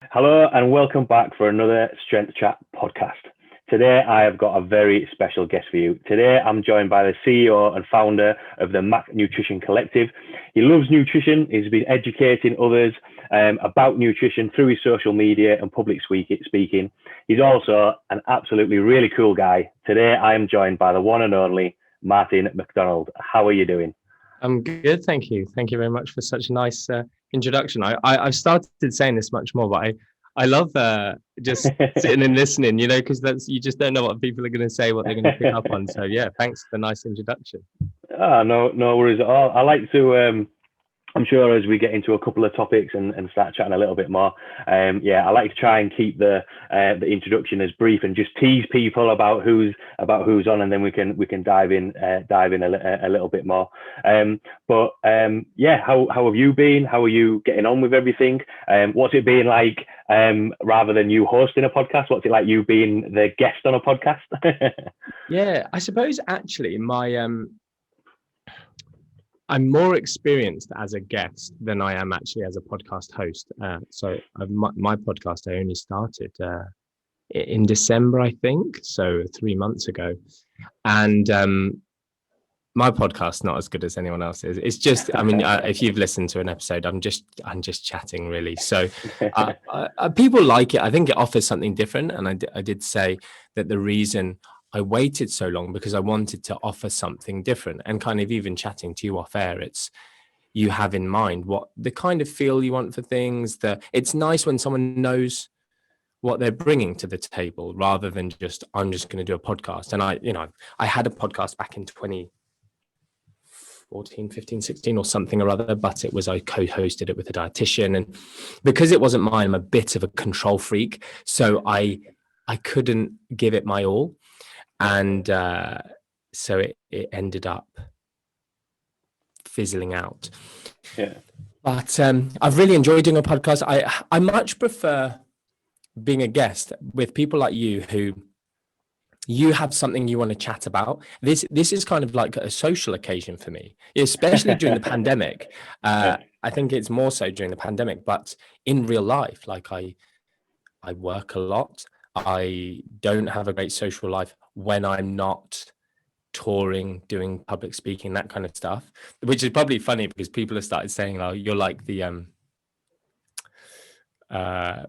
Hello and welcome back for another Strength Chat podcast. Today I have got a very special guest for you. Today I'm joined by the CEO and founder of the Mac Nutrition Collective. He loves nutrition. He's been educating others about nutrition through his social media and public speaking. He's also an absolutely really cool guy. Today I am joined by the one and only Martin McDonald. How are you doing? I'm good, thank you. Thank you very much for such a nice introduction. I've started saying this much more, but I love just sitting and listening, because you just don't know what people are going to say, what they're going to pick up on. So yeah, thanks for the nice introduction. No worries at all. I like to I'm sure as we get into a couple of topics and start chatting a little bit more, I like to try and keep the introduction as brief and just tease people about who's on, and then we can dive in a little bit more. How have you been? How are you getting on with everything? What's it been like rather than you hosting a podcast? What's it like you being the guest on a podcast? Yeah, I suppose actually I'm more experienced as a guest than I am actually as a podcast host. My podcast, I only started in December, I think, so 3 months ago. And my podcast's not as good as anyone else's. It's just, if you've listened to an episode, I'm just chatting really. So people like it. I think it offers something different. And I did say that the reason I waited so long because I wanted to offer something different, and kind of even chatting to you off air, it's you have in mind what the kind of feel you want for things. It's nice when someone knows what they're bringing to the table rather than just, I'm just going to do a podcast. And I had a podcast back in 2014, 15, 16 or something or other, but I co-hosted it with a dietitian. And because it wasn't mine, I'm a bit of a control freak. So I couldn't give it my all. And so it ended up fizzling out. Yeah. But I've really enjoyed doing a podcast. I much prefer being a guest with people like you who you have something you want to chat about. This is kind of like a social occasion for me, especially during the pandemic. I think it's more so during the pandemic, but in real life, like I work a lot. I don't have a great social life when I'm not touring, doing public speaking, that kind of stuff, which is probably funny because people have started saying, oh, you're like the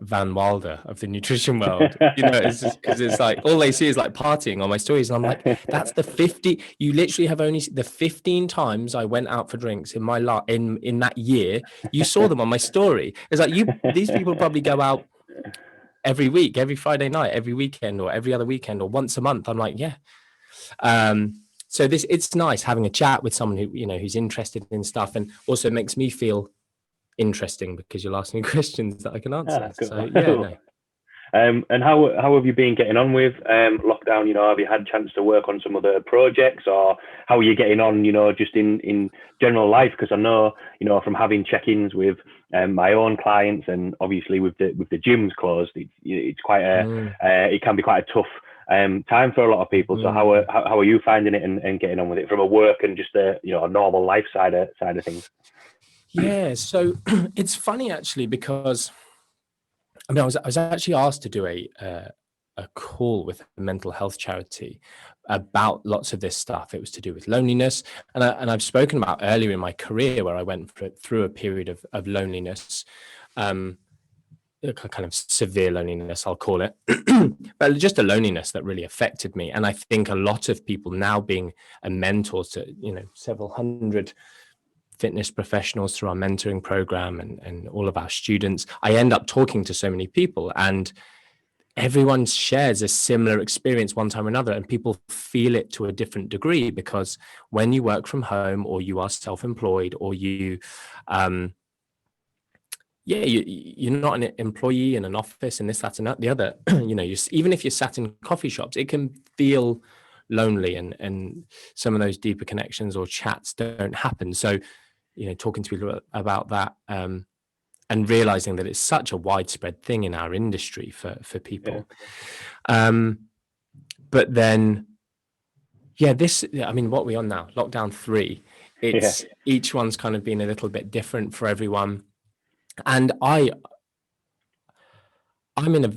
Van Wilder of the nutrition world. It's just because it's like all they see is like partying on my stories, and I'm like, that's the 50. You literally have only the 15 times I went out for drinks in my life in that year. You saw them on my story. It's like these people probably go out every week, every Friday night, every weekend, or every other weekend, or once a month. I'm like, yeah. So it's nice having a chat with someone who's interested in stuff, and also makes me feel interesting because you'll ask me questions that I can answer. Cool. So yeah. No. And how have you been getting on with lockdown? Have you had a chance to work on some other projects, or how are you getting on? Just in general life, because I know from having check-ins with my own clients, and obviously with the gyms closed, it's quite it can be quite a tough time for a lot of people. So how are you finding it and getting on with it from a work and just a normal life side of things? Yeah, so it's funny actually because I was actually asked to do a call with a mental health charity about lots of this stuff. It was to do with loneliness, and I've spoken about earlier in my career where I went through a period of loneliness, kind of severe loneliness, I'll call it, but just a loneliness that really affected me. And I think a lot of people now being a mentor to several hundred fitness professionals through our mentoring program and all of our students, I end up talking to so many people, and everyone shares a similar experience one time or another, and people feel it to a different degree because when you work from home or you are self-employed or you're not an employee in an office and this, that, and that, the other, even if you're sat in coffee shops, it can feel lonely, and some of those deeper connections or chats don't happen. So talking to people about that and realizing that it's such a widespread thing in our industry for people. But then, what are we on now? Lockdown 3. It's each one's kind of been a little bit different for everyone. And I'm in a,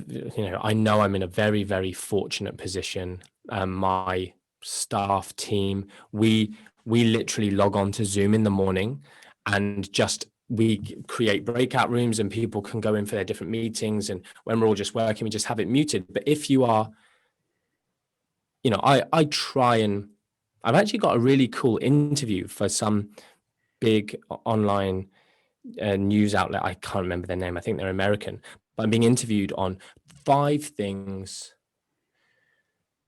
I know I'm in a very, very fortunate position. My staff team, we literally log on to Zoom in the morning, and just we create breakout rooms, and people can go in for their different meetings. And when we're all just working, we just have it muted. But if you are, I try, and I've actually got a really cool interview for some big online news outlet. I can't remember their name. I think they're American. But I'm being interviewed on 5 things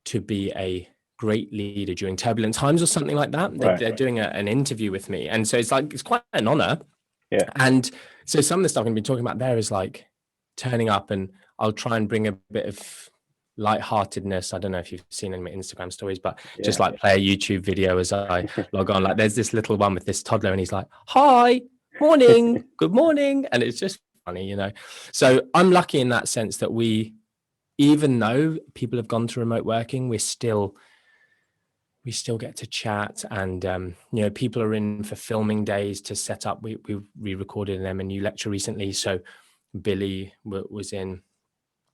to be a great leader during turbulent times, or something like that. They're doing an interview with me. And so it's quite an honor. Yeah. And so some of the stuff I'm going to be talking about there is like turning up, and I'll try and bring a bit of lightheartedness. I don't know if you've seen any of my Instagram stories, but just like play a YouTube video as I log on. Like there's this little one with this toddler, and he's like, "Hi, morning, good morning." And it's just funny, So I'm lucky in that sense that even though people have gone to remote working, we still get to chat. And people are in for filming days to set up. We recorded an M&U lecture recently, so Billy was in,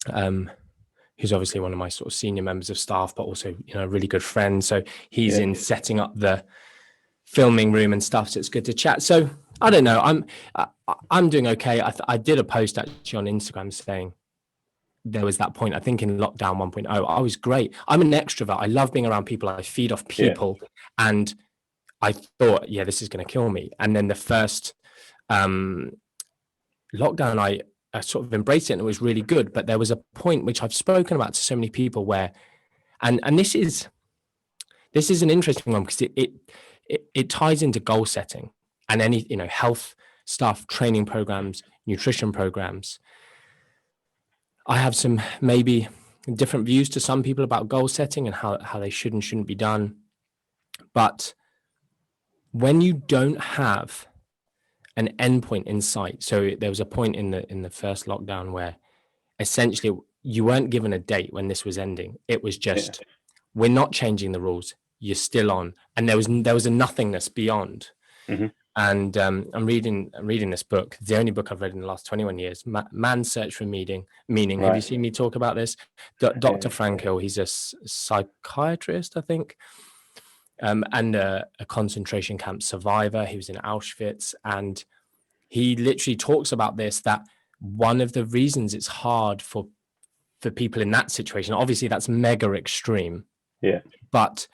who's obviously one of my sort of senior members of staff, but also a really good friend. So he's in setting up the filming room and stuff. So it's good to chat. So I don't know. I'm doing okay. I did a post actually on Instagram saying there was that point, I think in lockdown 1.0, I was great. I'm an extrovert. I love being around people. I feed off people. And I thought, this is going to kill me. And then the first lockdown, I sort of embraced it, and it was really good. But there was a point which I've spoken about to so many people where, and this is an interesting one, because it ties into goal setting and any, health stuff, training programs, nutrition programs. I have some maybe different views to some people about goal setting and how they should and shouldn't be done. But when you don't have an endpoint in sight, so there was a point in the first lockdown where essentially you weren't given a date when this was ending. It was just, we're not changing the rules. You're still on, and there was a nothingness beyond. Mm-hmm. And I'm reading this book, the only book I've read in the last 21 years, Man's Search for Meaning. Have you seen me talk about this? Dr. Frankl, he's a psychiatrist, I think, and a concentration camp survivor. He was in Auschwitz, and he literally talks about this, that one of the reasons it's hard for people in that situation, obviously that's mega extreme, but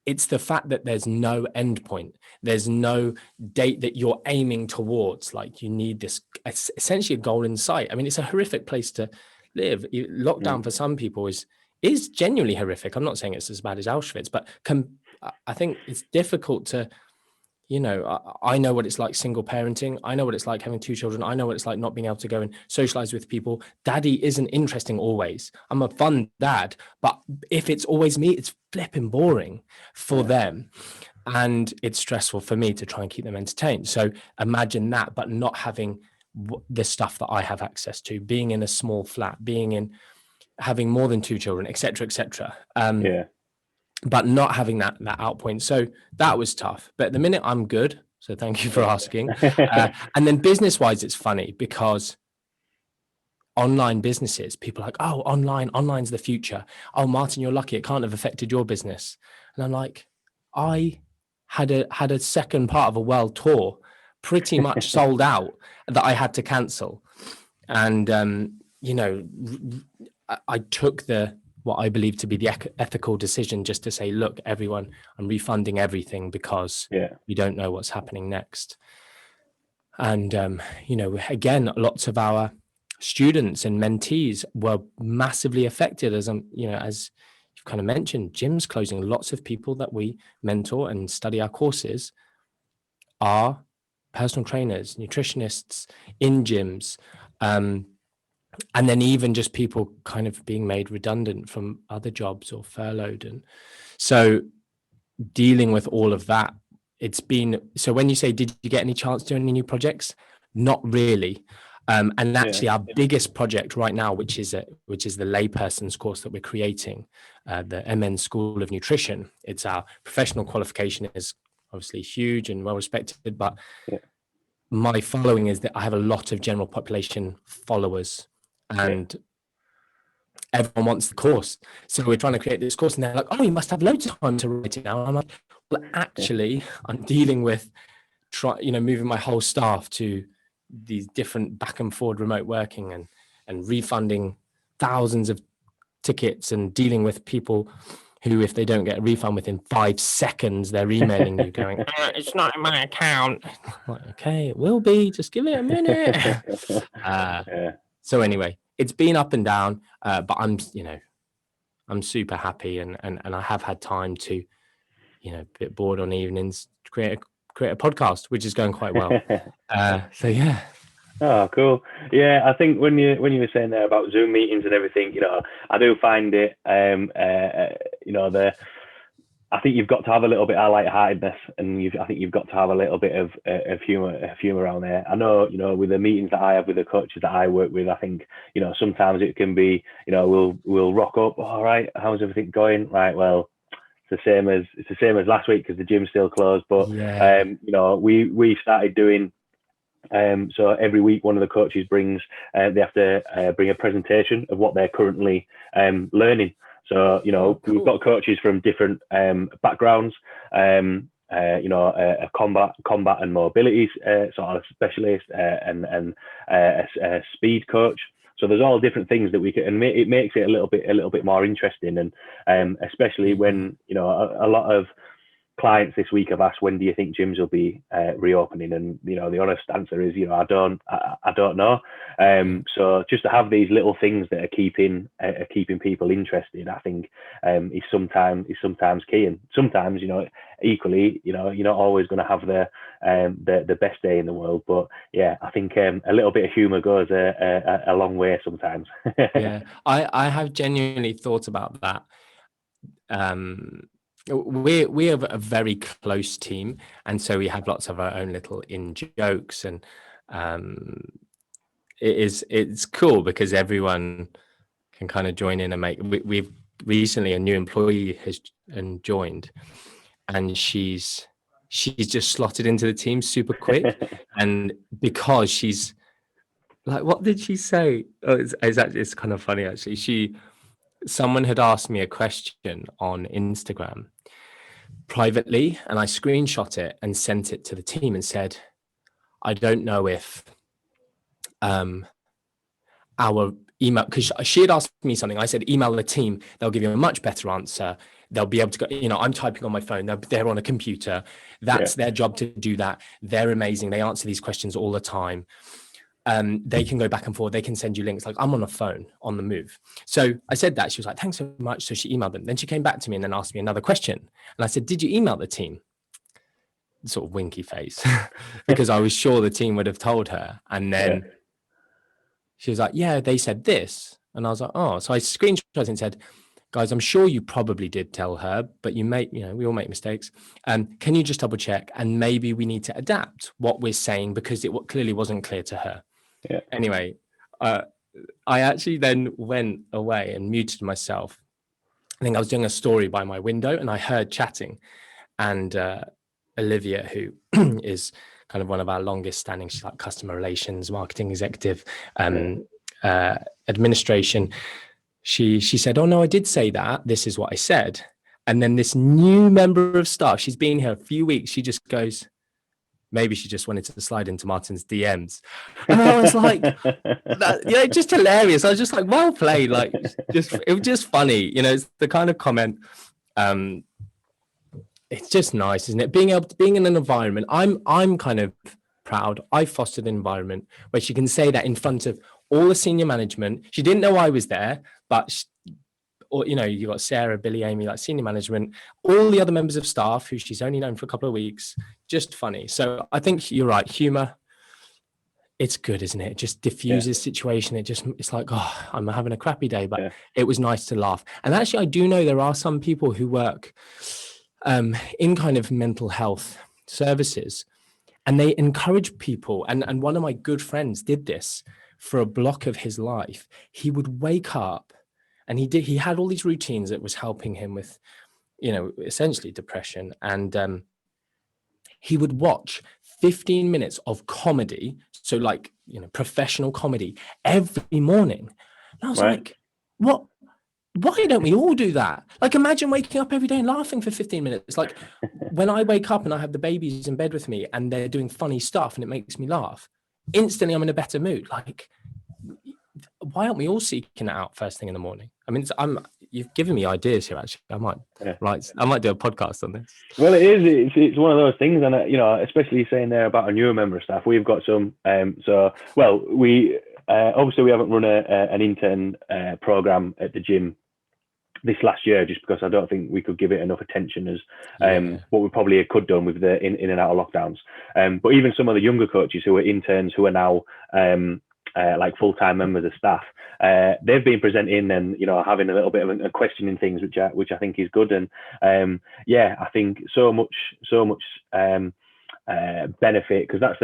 it's the fact that there's no end point. There's no date that you're aiming towards. Like, you need this, essentially a goal in sight. I mean, it's a horrific place to live. Lockdown for some people is genuinely horrific. I'm not saying it's as bad as Auschwitz, but I think it's difficult to, I know what it's like single parenting. I know what it's like having 2 children. I know what it's like not being able to go and socialize with people. Daddy isn't interesting always. I'm a fun dad, but if it's always me, it's flipping boring for them. And it's stressful for me to try and keep them entertained. So imagine that, but not having the stuff that I have access to, being in a small flat, having more than 2 children, et cetera, but not having that out point. So that was tough. But at the minute I'm good. So thank you for asking. And then business wise, it's funny because online businesses, people are like, oh, online's the future. Oh, Martin, you're lucky. It can't have affected your business. And I'm like, I had a second part of a world tour pretty much sold out that I had to cancel. And, I took what I believe to be the ethical decision just to say, look, everyone, I'm refunding everything because we don't know what's happening next. And, again, lots of our students and mentees were massively affected as you've kind of mentioned, gyms closing. Lots of people that we mentor and study our courses are personal trainers, nutritionists in gyms. And then even just people kind of being made redundant from other jobs or furloughed. And so dealing with all of that, so when you say, did you get any chance to do any new projects? Not really. And actually our biggest project right now, which is the layperson's course that we're creating, the MN School of Nutrition. It's our professional qualification, is obviously huge and well respected, but my following is that I have a lot of general population followers. And everyone wants the course. So we're trying to create this course, and they're like, oh, you must have loads of time to write it now. And I'm like, well, actually, I'm dealing with moving my whole staff to these different back and forward remote working and refunding thousands of tickets and dealing with people who, if they don't get a refund within 5 seconds, they're emailing you going, it's not in my account. I'm like, okay, it will be, just give it a minute. So anyway, it's been up and down, but I'm super happy, and I have had time to, a bit bored on evenings, to create a podcast, which is going quite well. So yeah. Oh, cool. Yeah, I think when you were saying there about Zoom meetings and everything, I do find it, I think you've got to have a little bit of lightheartedness, and I think you've got to have a little bit of humor around there. I know, with the meetings that I have with the coaches that I work with, I think, sometimes it can be, we'll rock up. All right, how's everything going? Right, well, it's the same as last week because the gym's still closed. But yeah. We started doing. So every week, one of the coaches brings. They have to bring a presentation of what they're currently learning. So cool. We've got coaches from different backgrounds. A combat and mobility sort of specialist, and a speed coach. So there's all different things that we can, and it makes it a little bit more interesting. And especially when a lot of clients this week have asked, when do you think gyms will be reopening? And the honest answer is, I don't know. So just to have these little things that are keeping people interested, I think is sometimes key. And sometimes equally, you're not always going to have the best day in the world, but yeah, I think a little bit of humor goes a long way sometimes. Yeah, I have genuinely thought about that. We have a very close team, and so we have lots of our own little in jokes, and it's cool because everyone can kind of join in and we've recently, a new employee has joined, and she's just slotted into the team super quick. And because she's like, what did she say? Oh, it's kind of funny actually. Someone had asked me a question on Instagram privately, and I screenshot it and sent it to the team and said, I don't know if our email, because she had asked me something, I said, email the team, they'll give you a much better answer. They'll be able to go, I'm typing on my phone, they're on a computer. That's their job to do that. They're amazing. They answer these questions all the time. They can go back and forth. They can send you links. Like, I'm on a phone on the move. So I said that. She was like, thanks so much. So she emailed them. Then she came back to me and then asked me another question. And I said, did you email the team? Sort of winky face, because I was sure the team would have told her. And then she was like, yeah, they said this. And I was like, oh. So I screenshot and said, guys, I'm sure you probably did tell her, but we all make mistakes. Can you just double check? And maybe we need to adapt what we're saying because it clearly wasn't clear to her. Yeah. Anyway, I actually then went away and muted myself. I think I was doing a story by my window and I heard chatting, and Olivia, who is kind of one of our longest standing, she's like customer relations, marketing executive, administration. She said, oh no, I did say that. This is what I said. And then this new member of staff, she's been here a few weeks. She just goes, maybe she just wanted to slide into Martin's DMs. And I was like, just hilarious. I was just like, well played. Like, it was just funny. It's the kind of comment. It's just nice, isn't it? Being in an environment, I'm kind of proud. I fostered an environment where she can say that in front of all the senior management. She didn't know I was there, but you got Sarah, Billy, Amy, like senior management, all the other members of staff who she's only known for a couple of weeks. Just funny. So I think you're right. Humor, it's good, isn't it? It just diffuses situation. It's like, oh, I'm having a crappy day, but it was nice to laugh. And actually, I do know there are some people who work in kind of mental health services, and they encourage people. And one of my good friends did this for a block of his life. He would wake up, and he had all these routines that was helping him with, essentially depression. And he would watch 15 minutes of comedy. So like, professional comedy every morning. And I was like, what why don't we all do that? Like, imagine waking up every day and laughing for 15 minutes. Like, when I wake up and I have the babies in bed with me and they're doing funny stuff and it makes me laugh, instantly I'm in a better mood. Like, why aren't we all seeking it out first thing in the morning? I mean, you've given me ideas here. Actually, I might do a podcast on this. Well, it's one of those things, and especially saying there about a newer member of staff, we've got some. We obviously we haven't run an intern program at the gym this last year, just because I don't think we could give it enough attention as what we probably could done with the in and out of lockdowns. But even some of the younger coaches who are interns, who are now like full-time members of staff, they've been presenting and having a little bit of a questioning things, which I think is good. And I think so much benefit, because that's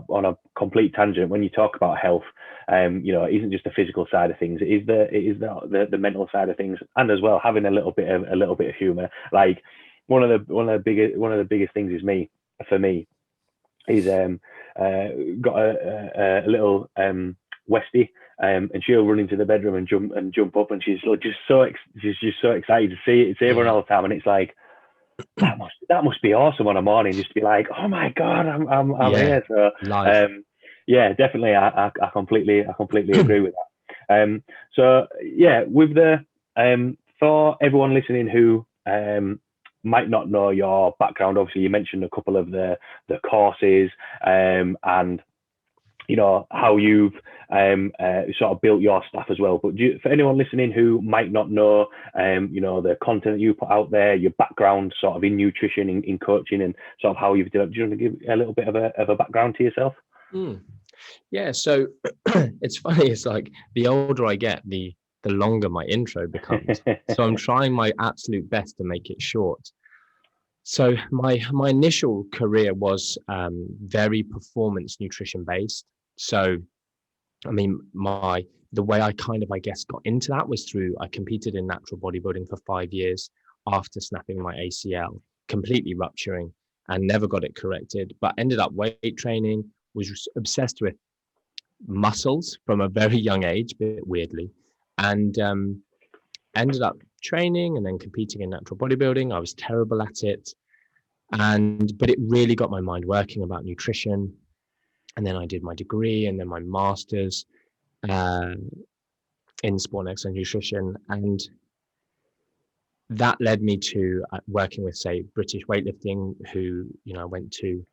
on a complete tangent. When you talk about health, it isn't just the physical side of things. It is the mental side of things, and as well having a little bit of humor. Like one of the biggest things for me is got a little Westie, and she'll run into the bedroom and jump up, and she's just so excited to see everyone all the time, and it's like, that must be awesome on a morning, just to be like, oh my god, I'm here. So definitely, I completely agree with that. With the for everyone listening who might not know your background, obviously you mentioned a couple of the courses, and how you've sort of built your staff as well. But for anyone listening who might not know, the content that you put out there, your background sort of in nutrition, in coaching, and sort of how you've developed, do you want to give a little bit of a background to yourself? Yeah, so it's funny. It's like the older I get, the longer my intro becomes. So I'm trying my absolute best to make it short. So my initial career was very performance nutrition based. So, I mean, the way I kind of, I guess, got into that was through, I competed in natural bodybuilding for 5 years after snapping my ACL, completely rupturing, and never got it corrected, but ended up weight training, was obsessed with muscles from a very young age, bit weirdly, and ended up training and then competing in natural bodybuilding. I was terrible at it, but it really got my mind working about nutrition. And then I did my degree and then my master's in sport and exercise nutrition, and that led me to working with, say, British weightlifting, who I went to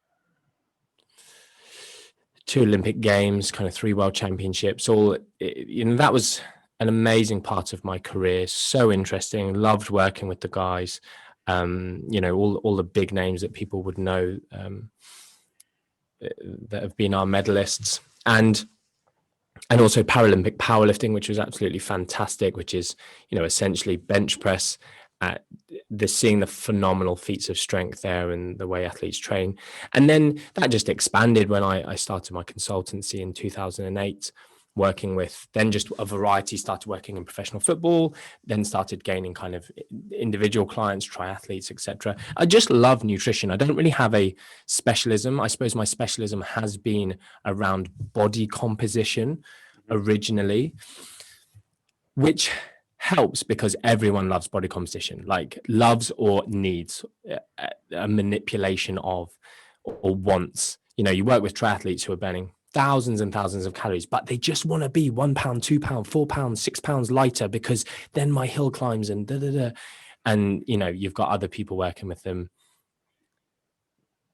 2 Olympic Games, kind of 3 World Championships. That was an amazing part of my career. So interesting. Loved working with the guys. All the big names that people would know that have been our medalists, and also Paralympic powerlifting, which was absolutely fantastic, which is essentially bench press. Seeing the phenomenal feats of strength there and the way athletes train. And then that just expanded when I started my consultancy in 2008, working with then just a variety, started working in professional football, then started gaining kind of individual clients, triathletes, etc. I just love nutrition. I don't really have a specialism. I suppose my specialism has been around body composition originally, which helps because everyone loves body composition, like loves or needs a manipulation of or wants. You work with triathletes who are burning thousands and thousands of calories, but they just want to be 1 pound, 2 pound, 4 pounds, 6 pounds lighter because then my hill climbs and and you've got other people working with them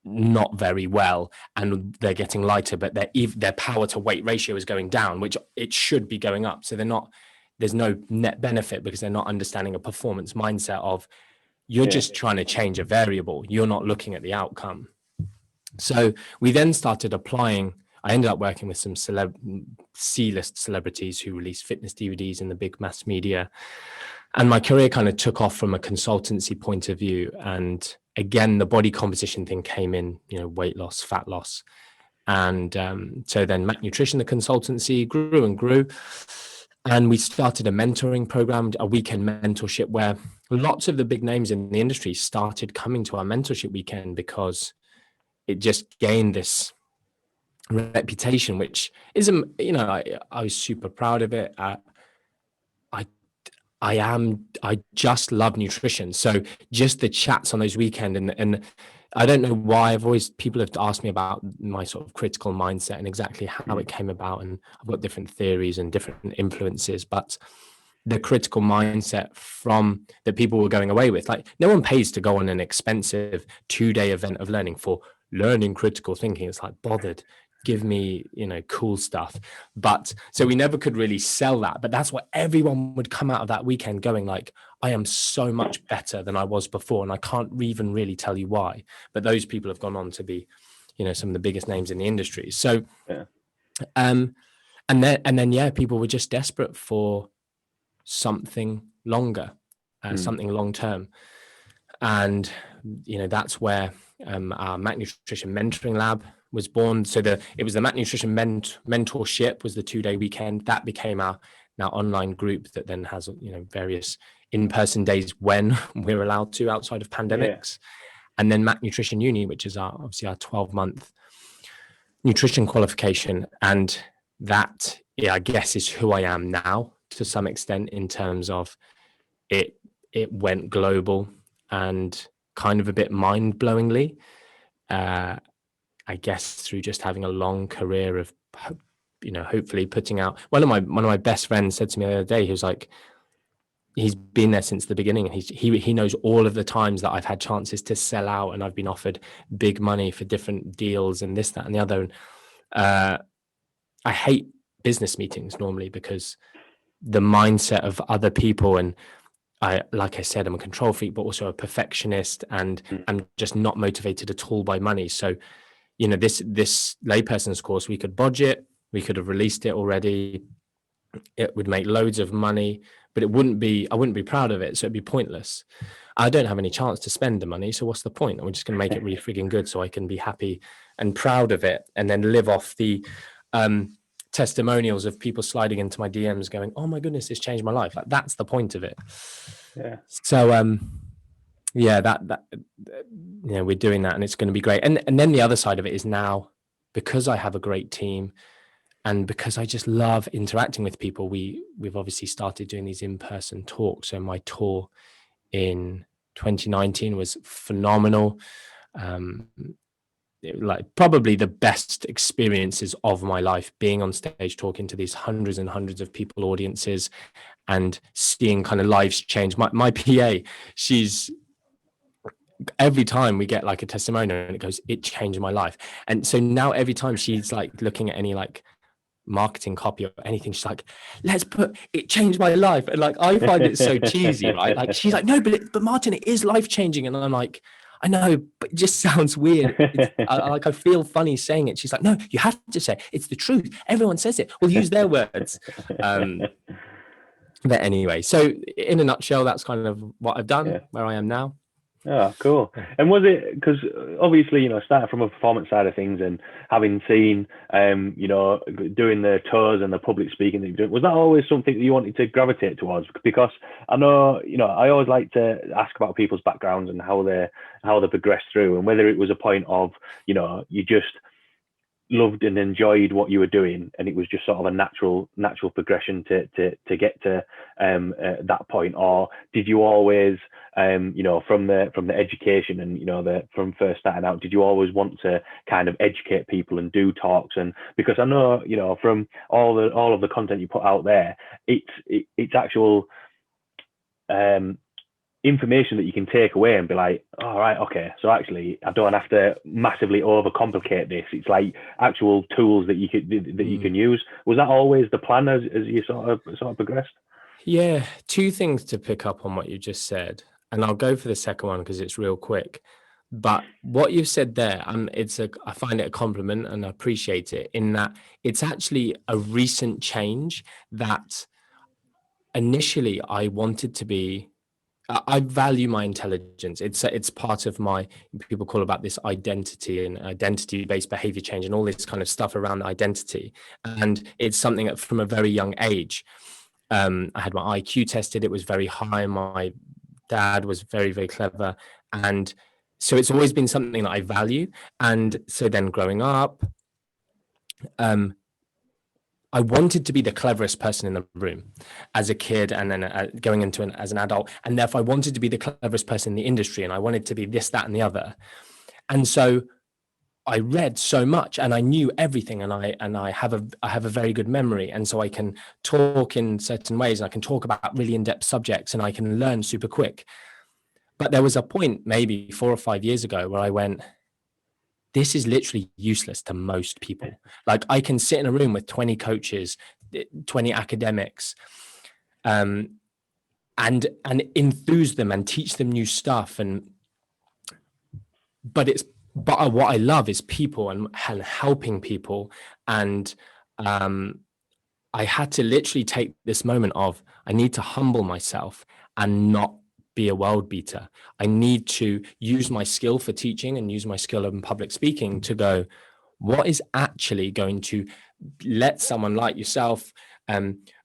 not very well and they're getting lighter, but their power to weight ratio is going down, which it should be going up. So there's no net benefit because they're not understanding a performance mindset of you're just trying to change a variable. You're not looking at the outcome. So we then started applying. I ended up working with some C-list celebrities who released fitness DVDs in the big mass media. And my career kind of took off from a consultancy point of view. And again, the body composition thing came in, weight loss, fat loss. And so then Mac Nutrition, the consultancy, grew and grew. And we started a mentoring program, a weekend mentorship, where lots of the big names in the industry started coming to our mentorship weekend because it just gained this reputation, which is, I was super proud of it. I just love nutrition. So just the chats on those weekends, and I don't know why people have asked me about my sort of critical mindset and exactly how it came about. And I've got different theories and different influences, but the critical mindset from that people were going away with, like no one pays to go on an expensive 2-day event of learning for learning critical thinking. It's like, bothered, give me, cool stuff. But so we never could really sell that, but that's what everyone would come out of that weekend going like, I am so much better than I was before. And I can't even really tell you why, but those people have gone on to be, some of the biggest names in the industry. So, Yeah. and then, yeah, people were just desperate for something longer, something long term. And, that's where our Mac Nutrition Mentoring Lab was born. So it was the Mac Nutrition Mentorship was the 2-day weekend. That became our now online group that then has, various in-person days when we're allowed to outside of pandemics. Yeah. And then Mac Nutrition Uni, which is obviously our 12-month nutrition qualification. And that, I guess, is who I am now to some extent in terms of it went global and kind of a bit mind-blowingly, I guess, through just having a long career of, hopefully putting out. One of my best friends said to me the other day, he was like, he's been there since the beginning, and he knows all of the times that I've had chances to sell out and I've been offered big money for different deals and this, that, and the other. And I hate business meetings normally because the mindset of other people, and like I said, I'm a control freak, but also a perfectionist, and I'm just not motivated at all by money. So, this layperson's course, we could budget, we could have released it already. It would make loads of money, but I wouldn't be proud of it. So it'd be pointless. I don't have any chance to spend the money. So what's the point? I'm just going to make it really frigging good so I can be happy and proud of it, and then live off the testimonials of people sliding into my DMs going, oh my goodness, this changed my life. Like, that's the point of it. Yeah. So, yeah, that we're doing that, and it's going to be great. And then the other side of it is now, because I have a great team and because I just love interacting with people, we've obviously started doing these in-person talks. So my tour in 2019 was phenomenal. Like probably the best experiences of my life, being on stage, talking to these hundreds and hundreds of people, audiences, and seeing kind of lives change. My PA, she's, every time we get like a testimonial and it goes, it changed my life. And so now every time she's like looking at any like marketing copy or anything, she's like, let's put it changed my life. And like, I find it so cheesy, right? Like she's like, no, but Martin, it is life changing. And I'm like, I know, but it just sounds weird. I feel funny saying it. She's like, no, you have to say it's the truth. Everyone says it. We'll use their words. But anyway, so in a nutshell, that's kind of what I've done, where I am now. Oh, cool. And was it, because obviously, starting from a performance side of things and having seen, doing the tours and the public speaking that you're doing, was that always something that you wanted to gravitate towards? Because I know, I always like to ask about people's backgrounds and how they progressed through, and whether it was a point of, you just loved and enjoyed what you were doing, and it was just sort of a natural progression to get to that point, or did you always from the education and from first starting out, did you always want to kind of educate people and do talks? And because I know from all of the content you put out there, it's actual information that you can take away and be like, all right, okay, so actually I don't have to massively overcomplicate this. It's like actual tools that you can use. Was that always the plan as you sort of progressed? Yeah, two things to pick up on what you just said, and I'll go for the second one because it's real quick. But what you've said there, I find it a compliment and I appreciate it, in that it's actually a recent change. That initially I wanted to be, I value my intelligence. It's part of my, people call about this identity and identity-based behavior change and all this kind of stuff around identity. And it's something that from a very young age, I had my IQ tested. It was very high. My dad was very, very clever. And so it's always been something that I value. And so then growing up, I wanted to be the cleverest person in the room as a kid, and then going into as an adult. And therefore I wanted to be the cleverest person in the industry, and I wanted to be this, that, and the other. And so I read so much, and I knew everything, and I have a very good memory, and so I can talk in certain ways, and I can talk about really in-depth subjects, and I can learn super quick. But there was a point maybe 4 or 5 years ago where I went, this is literally useless to most people. Like, I can sit in a room with 20 coaches, 20 academics, and enthuse them and teach them new stuff. But what I love is people and helping people. And I had to literally take this moment of, I need to humble myself and not be a world beater. I need to use my skill for teaching and use my skill in public speaking to go, what is actually going to let someone like yourself,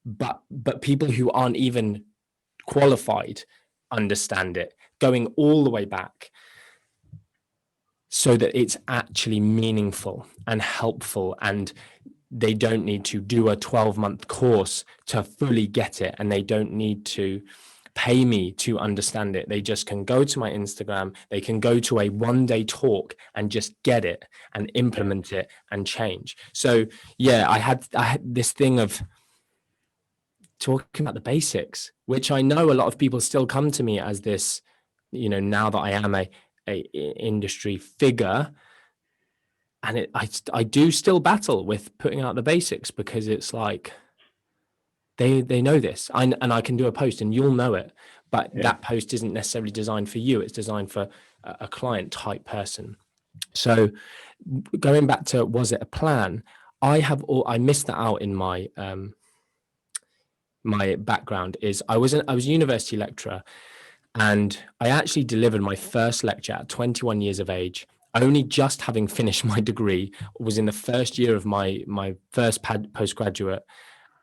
but people who aren't even qualified understand it, going all the way back, so that it's actually meaningful and helpful, and they don't need to do a 12-month course to fully get it, and they don't need to pay me to understand it. They just can go to my Instagram, they can go to a one-day talk and just get it and implement it and change. So yeah, I had this thing of talking about the basics, which I know a lot of people still come to me as this, now that I am a industry figure, and I do still battle with putting out the basics, because it's like, they know this, and I can do a post and you'll know it, but that post isn't necessarily designed for you. It's designed for a client type person. So going back to, was it a plan? I missed that out in my my background. Is I was a university lecturer, and I actually delivered my first lecture at 21 years of age, only just having finished my degree. Was in the first year of my first postgraduate.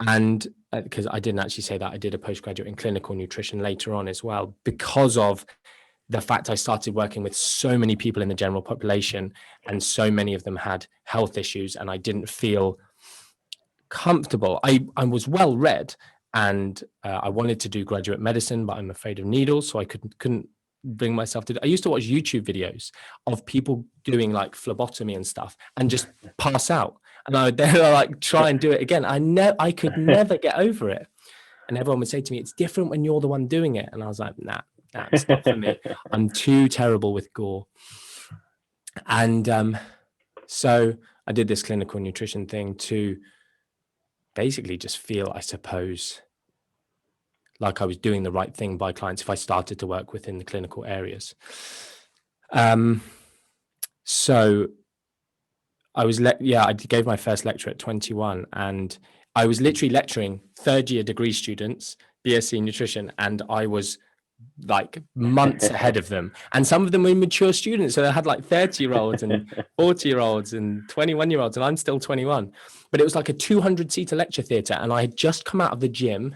And because I didn't actually say that, I did a postgraduate in clinical nutrition later on as well, because of the fact I started working with so many people in the general population, and so many of them had health issues, and I didn't feel comfortable. I was well read, and I wanted to do graduate medicine, but I'm afraid of needles, so I couldn't bring myself to. I used to watch YouTube videos of people doing like phlebotomy and stuff, and just pass out. And I would then like try and do it again. I could never get over it. And everyone would say to me, it's different when you're the one doing it. And I was like, nah, it's not for me. I'm too terrible with gore. And so I did this clinical nutrition thing to basically just feel, I suppose, like I was doing the right thing by clients if I started to work within the clinical areas. So I gave my first lecture at 21, and I was literally lecturing third year degree students, BSc nutrition, and I was like months ahead of them. And some of them were mature students, so they had like 30-year-olds and 40-year-olds and 21-year-olds, and I'm still 21. But it was like a 200-seater lecture theatre, and I had just come out of the gym,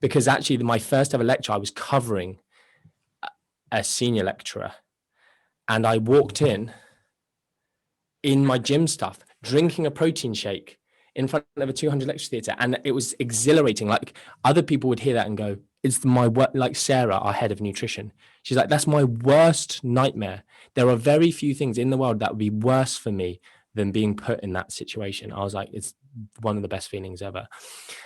because actually my first ever lecture, I was covering a senior lecturer, and I walked in my gym stuff, drinking a protein shake in front of a 200 lecture theatre, and it was exhilarating. Like, other people would hear that and go, it's my work. Like Sarah, our head of nutrition, she's like, that's my worst nightmare. There are very few things in the world that would be worse for me than being put in that situation. I was like, it's one of the best feelings ever.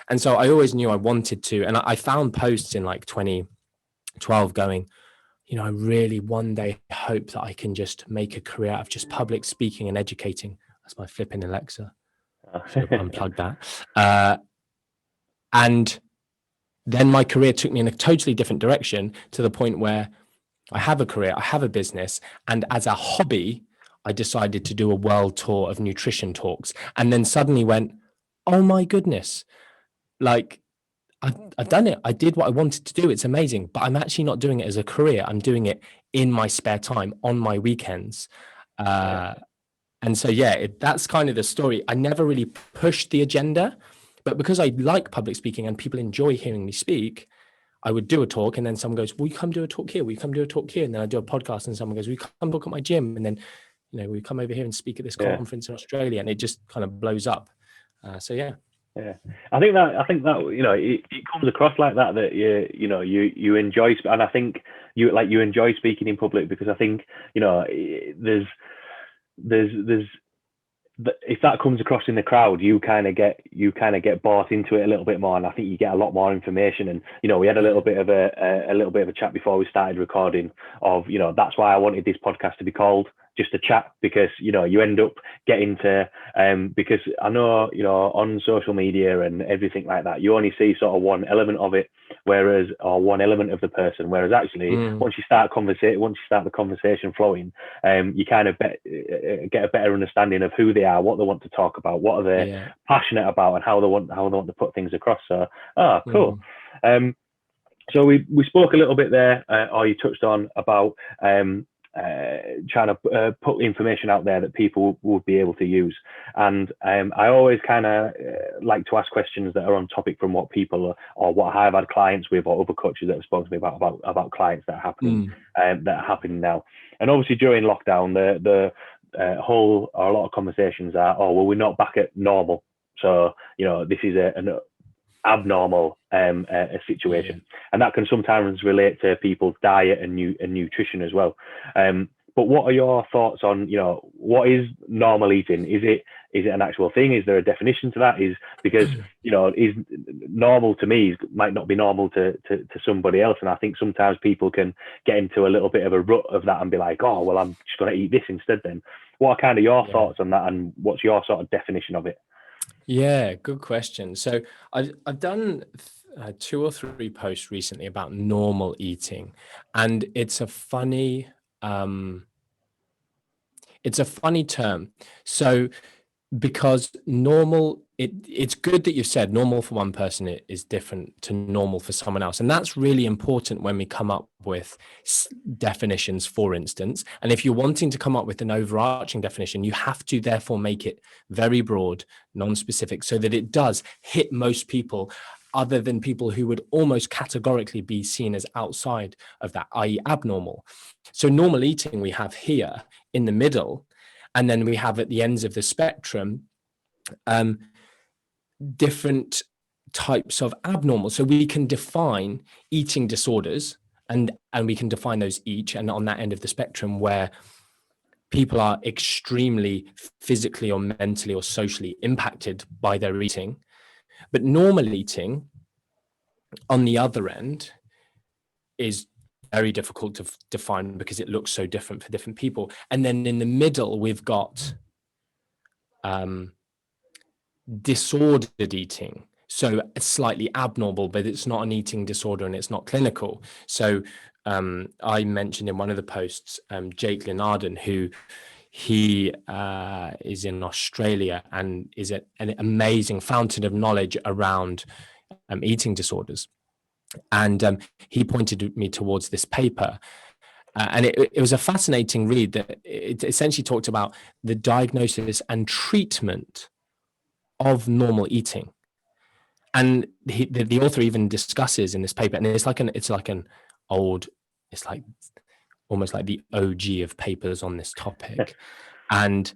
And so I always knew I wanted to, and I found posts in like 2012 going, I really one day hope that I can just make a career out of just public speaking and educating. That's my flipping Alexa. Should have unplugged that. And then my career took me in a totally different direction, to the point where I have a career, I have a business, and as a hobby, I decided to do a world tour of nutrition talks, and then suddenly went, oh my goodness, like, I've done it. I did what I wanted to do. It's amazing, but I'm actually not doing it as a career. I'm doing it in my spare time, on my weekends. And so, that's kind of the story. I never really pushed the agenda, but because I like public speaking and people enjoy hearing me speak, I would do a talk, and then someone goes, will you come do a talk here? Will you come do a talk here? And then I do a podcast, and someone goes, will you come talk at my gym? And then, we come over here and speak at this conference in Australia, and it just kind of blows up. So yeah. Yeah, I think that it comes across like that you enjoy, and I think you enjoy speaking in public, because I think there's if that comes across in the crowd, you kind of get bought into it a little bit more, and I think you get a lot more information. And we had a little bit of a chat before we started recording of that's why I wanted this podcast to be called Just a Chat, because you end up getting to because I know on social media and everything like that, you only see sort of one element of it, or one element of the person, whereas actually once you start the conversation flowing, you kind of get a better understanding of who they are, what they want to talk about, what are they passionate about, and how they want to put things across. So cool. So we spoke a little bit there, or you touched on about trying to put information out there that people would be able to use. And I always kind of like to ask questions that are on topic from what people or what I've had clients with, or other coaches that have spoken to me about clients that are happening now. And obviously during lockdown, the whole or a lot of conversations are, oh well, we're not back at normal, so this is an abnormal a situation, and that can sometimes relate to people's diet and nutrition as well. But what are your thoughts on what is normal eating? Is it an actual thing? Is there a definition to that? Because is normal to me might not be normal to somebody else, and I think sometimes people can get into a little bit of a rut of that and be like, oh well, I'm just going to eat this instead. Then what are kind of your thoughts on that, and what's your sort of definition of it? Yeah, good question. So I've done 2 or 3 posts recently about normal eating, and it's a funny term. So because normal, it's good that you said normal for one person is different to normal for someone else, and that's really important when we come up with definitions, for instance. And if you're wanting to come up with an overarching definition, you have to therefore make it very broad, non-specific, so that it does hit most people, other than people who would almost categorically be seen as outside of that, i.e. abnormal. So normal eating we have here in the middle, and then we have at the ends of the spectrum different types of abnormal. So we can define eating disorders, and we can define those each, and on that end of the spectrum where people are extremely physically or mentally or socially impacted by their eating. But normal eating on the other end is very difficult to define because it looks so different for different people. And then in the middle, we've got disordered eating. So it's slightly abnormal, but it's not an eating disorder and it's not clinical. So I mentioned in one of the posts, Jake Linarden, who he is in Australia and is an amazing fountain of knowledge around eating disorders. And he pointed me towards this paper. And it was a fascinating read that it essentially talked about the diagnosis and treatment of normal eating. And the author even discusses in this paper, and it's like almost like the OG of papers on this topic. And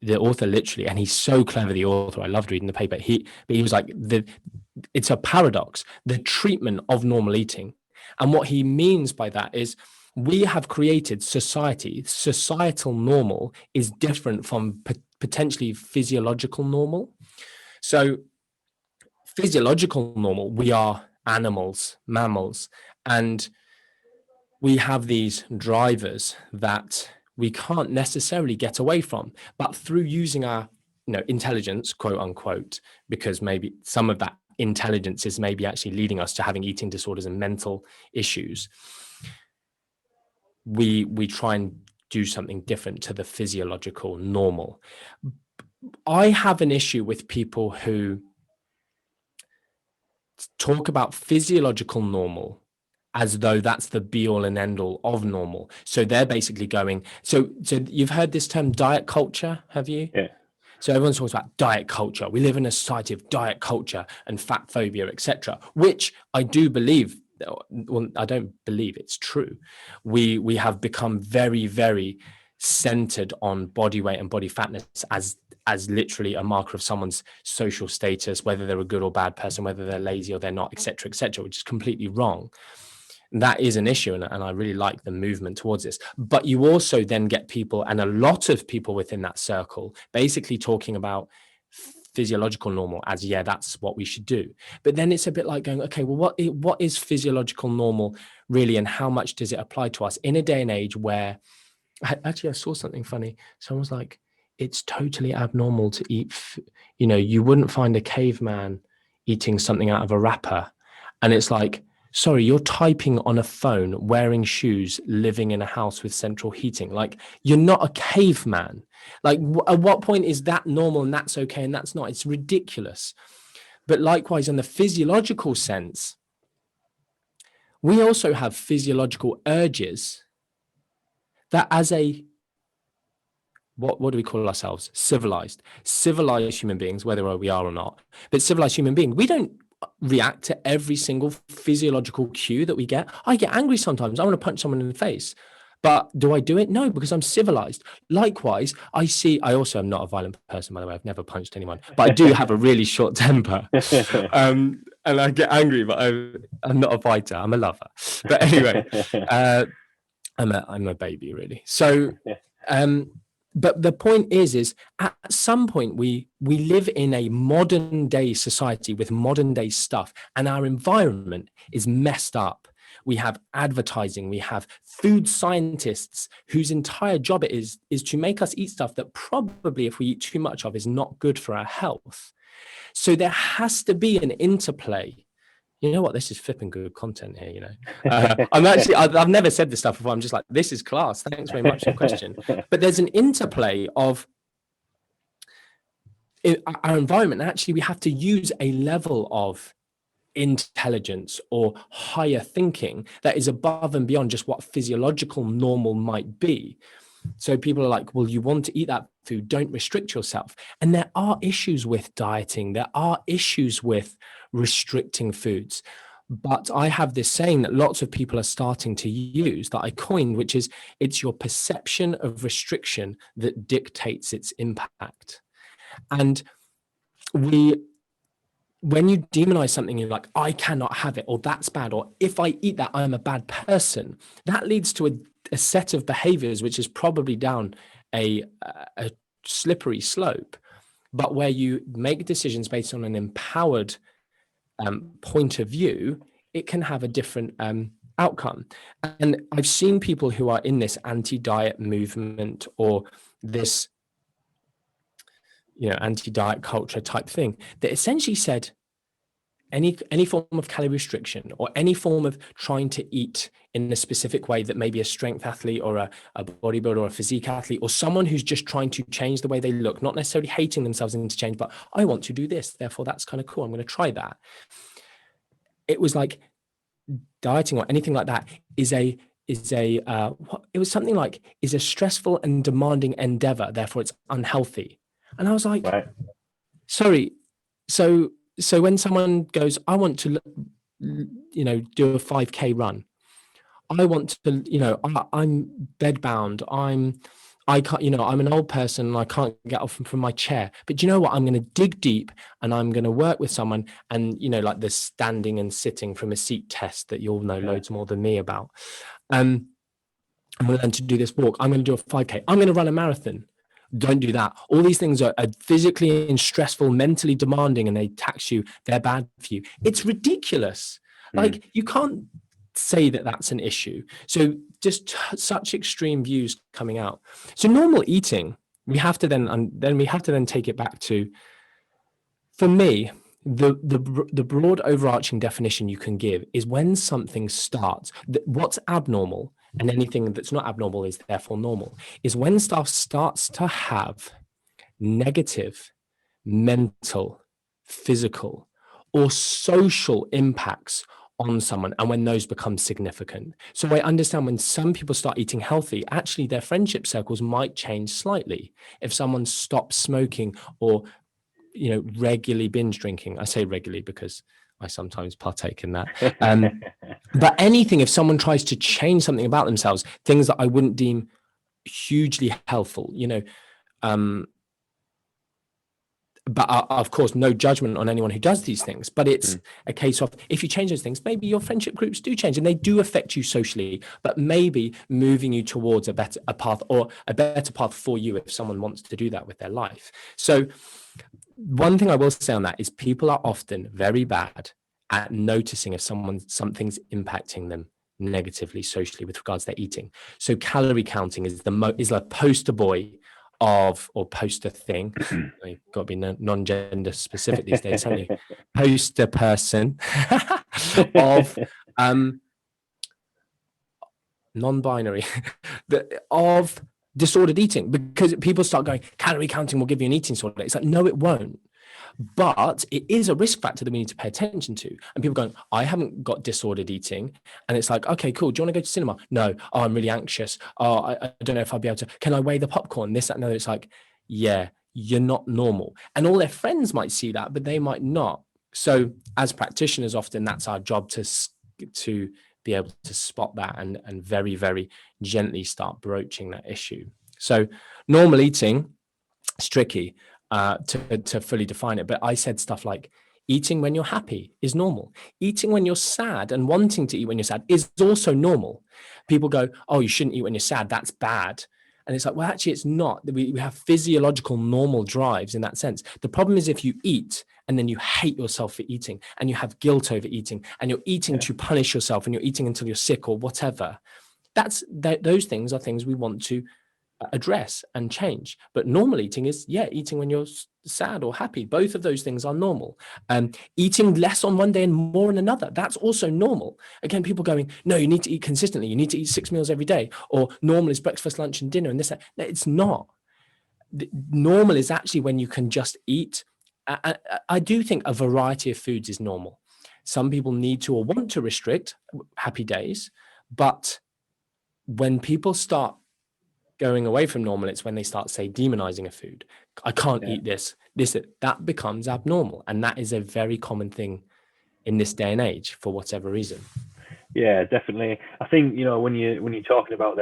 the author literally, and he's so clever, the author, I loved reading the paper. He was like, it's a paradox, the treatment of normal eating. And what he means by that is we have created societal normal is different from potentially physiological normal. So physiological normal, we are animals, mammals, and we have these drivers that we can't necessarily get away from, but through using our intelligence, quote unquote, because maybe some of that intelligence is maybe actually leading us to having eating disorders and mental issues, we try and do something different to the physiological normal. I have an issue with people who talk about physiological normal as though that's the be all and end all of normal. So they're basically going, so you've heard this term diet culture, have you? Yeah. So everyone talks about diet culture. We live in a society of diet culture and fat phobia, etc., which I do believe, well, I don't believe it's true. We have become very, very centered on body weight and body fatness as literally a marker of someone's social status, whether they're a good or bad person, whether they're lazy or they're not, etc., which is completely wrong. That is an issue, and I really like the movement towards this. But you also then get people, and a lot of people within that circle, basically talking about physiological normal as, yeah, that's what we should do. But then it's a bit like going, okay, well, what is physiological normal really, and how much does it apply to us in a day and age where, actually, I saw something funny. Someone was like, it's totally abnormal to eat, you wouldn't find a caveman eating something out of a wrapper. And it's like, sorry, you're typing on a phone, wearing shoes, living in a house with central heating. Like, you're not a caveman. Like, at what point is that normal and that's okay and that's not? It's ridiculous. But likewise, in the physiological sense, we also have physiological urges that as a, what do we call ourselves? Civilized human beings, whether we are or not, but civilized human being, we don't react to every single physiological cue that we get. I get angry sometimes. I want to punch someone in the face. But do I do it? No, because I'm civilized. Likewise, I also am not a violent person, by the way. I've never punched anyone, but I do have a really short temper. And I get angry, but I'm not a fighter. I'm a lover. But anyway, I'm a baby, really. So, but the point is at some point we live in a modern day society with modern day stuff, and our environment is messed up. We have advertising, we have food scientists whose entire job it is to make us eat stuff that probably, if we eat too much of, is not good for our health. So there has to be an interplay. You know what? This is flipping good content here, I've never said this stuff before. I'm just like, this is class. Thanks very much for the question. But there's an interplay of our environment. And actually, we have to use a level of intelligence or higher thinking that is above and beyond just what physiological normal might be. So people are like, well, you want to eat that food, don't restrict yourself. And there are issues with dieting. There are issues with restricting foods. But I have this saying that lots of people are starting to use that I coined, which is, it's your perception of restriction that dictates its impact. And when you demonize something, you're like, I cannot have it, or that's bad, or if I eat that, I'm a bad person. That leads to a set of behaviors, which is probably down a slippery slope, but where you make decisions based on an empowered point of view, it can have a different outcome. And I've seen people who are in this anti-diet movement or this anti-diet culture type thing that essentially said any form of calorie restriction or any form of trying to eat in a specific way that maybe a strength athlete or a bodybuilder or a physique athlete or someone who's just trying to change the way they look, not necessarily hating themselves into change, but I want to do this, therefore that's kind of cool, I'm going to try that. It was like dieting or anything like that is a stressful and demanding endeavor, therefore it's unhealthy. And I was like, right. Sorry, so when someone goes, I want to, do a 5K run. I want to, I'm bedbound. I can't, I'm an old person and I can't get off from my chair. But you know what? I'm going to dig deep and I'm going to work with someone and, like the standing and sitting from a seat test that you'll know loads more than me about. I'm going to learn to do this walk. I'm going to do a 5K. I'm going to run a marathon. Don't do that. All these things are physically and stressful, mentally demanding, and they tax you. They're bad for you. It's ridiculous. Like, you can't say that that's an issue. So just such extreme views coming out. So normal eating, we have to then take it back to, for me, the broad overarching definition you can give is when something starts, what's abnormal, and anything that's not abnormal is therefore normal, is when stuff starts to have negative mental, physical, or social impacts on someone, and when those become significant. So I understand when some people start eating healthy, actually their friendship circles might change slightly. If someone stops smoking or regularly binge drinking, I say regularly because I sometimes partake in that. But anything, if someone tries to change something about themselves, things that I wouldn't deem hugely helpful, but of course, no judgment on anyone who does these things, but it's a case of, if you change those things, maybe your friendship groups do change and they do affect you socially, but maybe moving you towards a better path, or a better path for you if someone wants to do that with their life. So one thing I will say on that is people are often very bad at noticing if something's impacting them negatively socially with regards to their eating. So calorie counting is like poster boy of, or poster thing. You've got to be non-gender specific these days, haven't you? Poster person of non-binary of disordered eating, because people start going, calorie counting will give you an eating disorder. It's like, no, it won't. But it is a risk factor that we need to pay attention to. And people going, I haven't got disordered eating. And it's like, okay, cool. Do you want to go to cinema? No. Oh, I'm really anxious. Oh, I don't know if I'll be able to. Can I weigh the popcorn? This, that, and the other. It's like, yeah, you're not normal. And all their friends might see that, but they might not. So as practitioners, often that's our job to be able to spot that and very, very gently start broaching that issue. So normal eating is tricky to fully define it. But I said stuff like, eating when you're happy is normal. Eating when you're sad and wanting to eat when you're sad is also normal. People go, oh, you shouldn't eat when you're sad. That's bad. And it's like, well, actually, it's not. We have physiological normal drives in that sense. The problem is if you eat and then you hate yourself for eating and you have guilt over eating and you're eating to punish yourself and you're eating until you're sick or whatever. Those things are things we want to address and change. But normal eating is, eating when you're sad or happy. Both of those things are normal. Eating less on one day and more on another, that's also normal. Again, people going, no, you need to eat consistently. You need to eat 6 meals every day, or normal is breakfast, lunch, and dinner, and this, that. No, it's not. Normal is actually when you can just eat. I do think a variety of foods is normal. Some people need to or want to restrict, happy days, but when people start going away from normal, it's when they start, say, demonizing a food. I can't eat this, that becomes abnormal. And that is a very common thing in this day and age for whatever reason. Yeah, definitely. I think, when you're talking about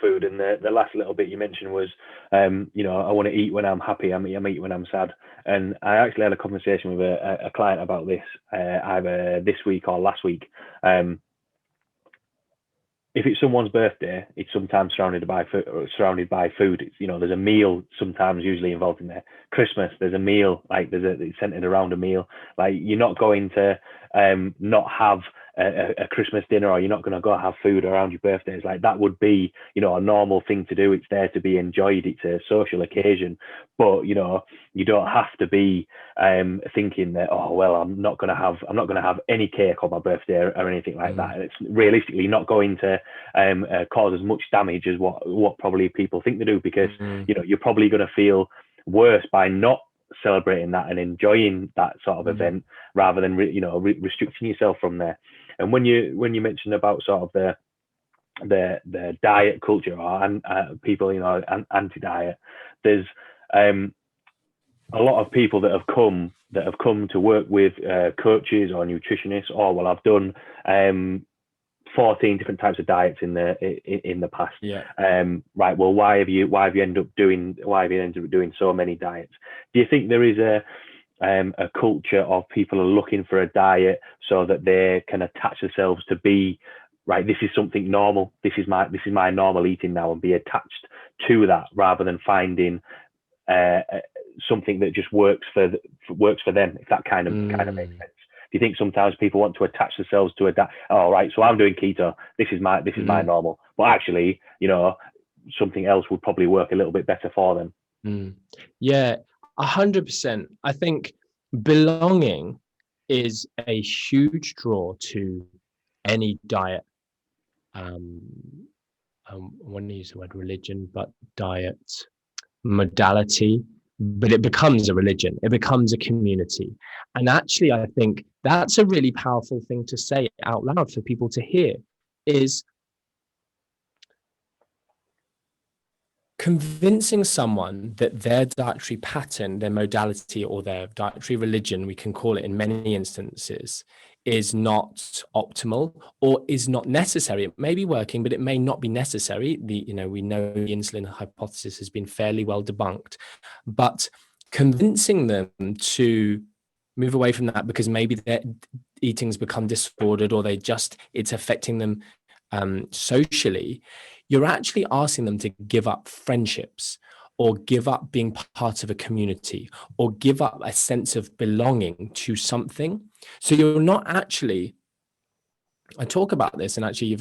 food, and the last little bit you mentioned was, I want to eat when I'm happy. I'm eat when I'm sad. And I actually had a conversation with a client about this, either this week or last week. If it's someone's birthday, it's sometimes surrounded by food. It's, there's a meal sometimes usually involved in there. Christmas, there's a meal, like it's centered around a meal. Like, you're not going to not have a Christmas dinner, or you're not going to go have food around your birthdays. Like, that would be, a normal thing to do. It's there to be enjoyed. It's a social occasion. But, you don't have to be thinking that, oh, well, I'm not going to have any cake on my birthday or anything like that. It's realistically not going to cause as much damage as what probably people think they do, because you're probably going to feel worse by not celebrating that and enjoying that sort of event, rather than restricting yourself from there. And when you mentioned about sort of the diet culture, or people anti-diet, there's a lot of people that have come to work with coaches or nutritionists. Oh, well, I've done 14 different types of diets in the past. Right. Well, why have you ended up doing so many diets? Do you think there is a culture of people are looking for a diet so that they can attach themselves to be, right, this is something normal, this is my normal eating now, and be attached to that, rather than finding something that just works for them, if that kind of makes sense? Do you think sometimes people want to attach themselves to a diet? Oh, right, so I'm doing keto, this is my normal, but actually, something else would probably work a little bit better for them. Yeah, 100%. I think belonging is a huge draw to any diet. I want to use the word religion, but diet modality. But it becomes a religion. It becomes a community. And actually, I think that's a really powerful thing to say out loud for people to hear, is convincing someone that their dietary pattern, their modality, or their dietary religion, we can call it in many instances, is not optimal or is not necessary. It may be working, but it may not be necessary. We know the insulin hypothesis has been fairly well debunked, but convincing them to move away from that because maybe their eating's become disordered or it's affecting them socially, you're actually asking them to give up friendships or give up being part of a community or give up a sense of belonging to something. So you're not actually, I talk about this, and actually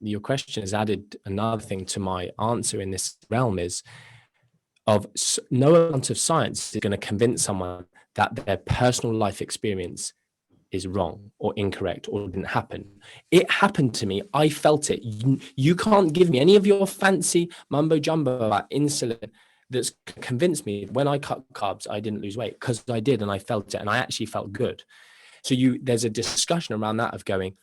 your question has added another thing to my answer in this realm, is of no amount of science is going to convince someone that their personal life experience is wrong or incorrect or didn't happen. It happened to me. I felt it. You can't give me any of your fancy mumbo jumbo about insulin that's convinced me when I cut carbs, I didn't lose weight, because I did, and I felt it, and I actually felt good. So there's a discussion around that of going,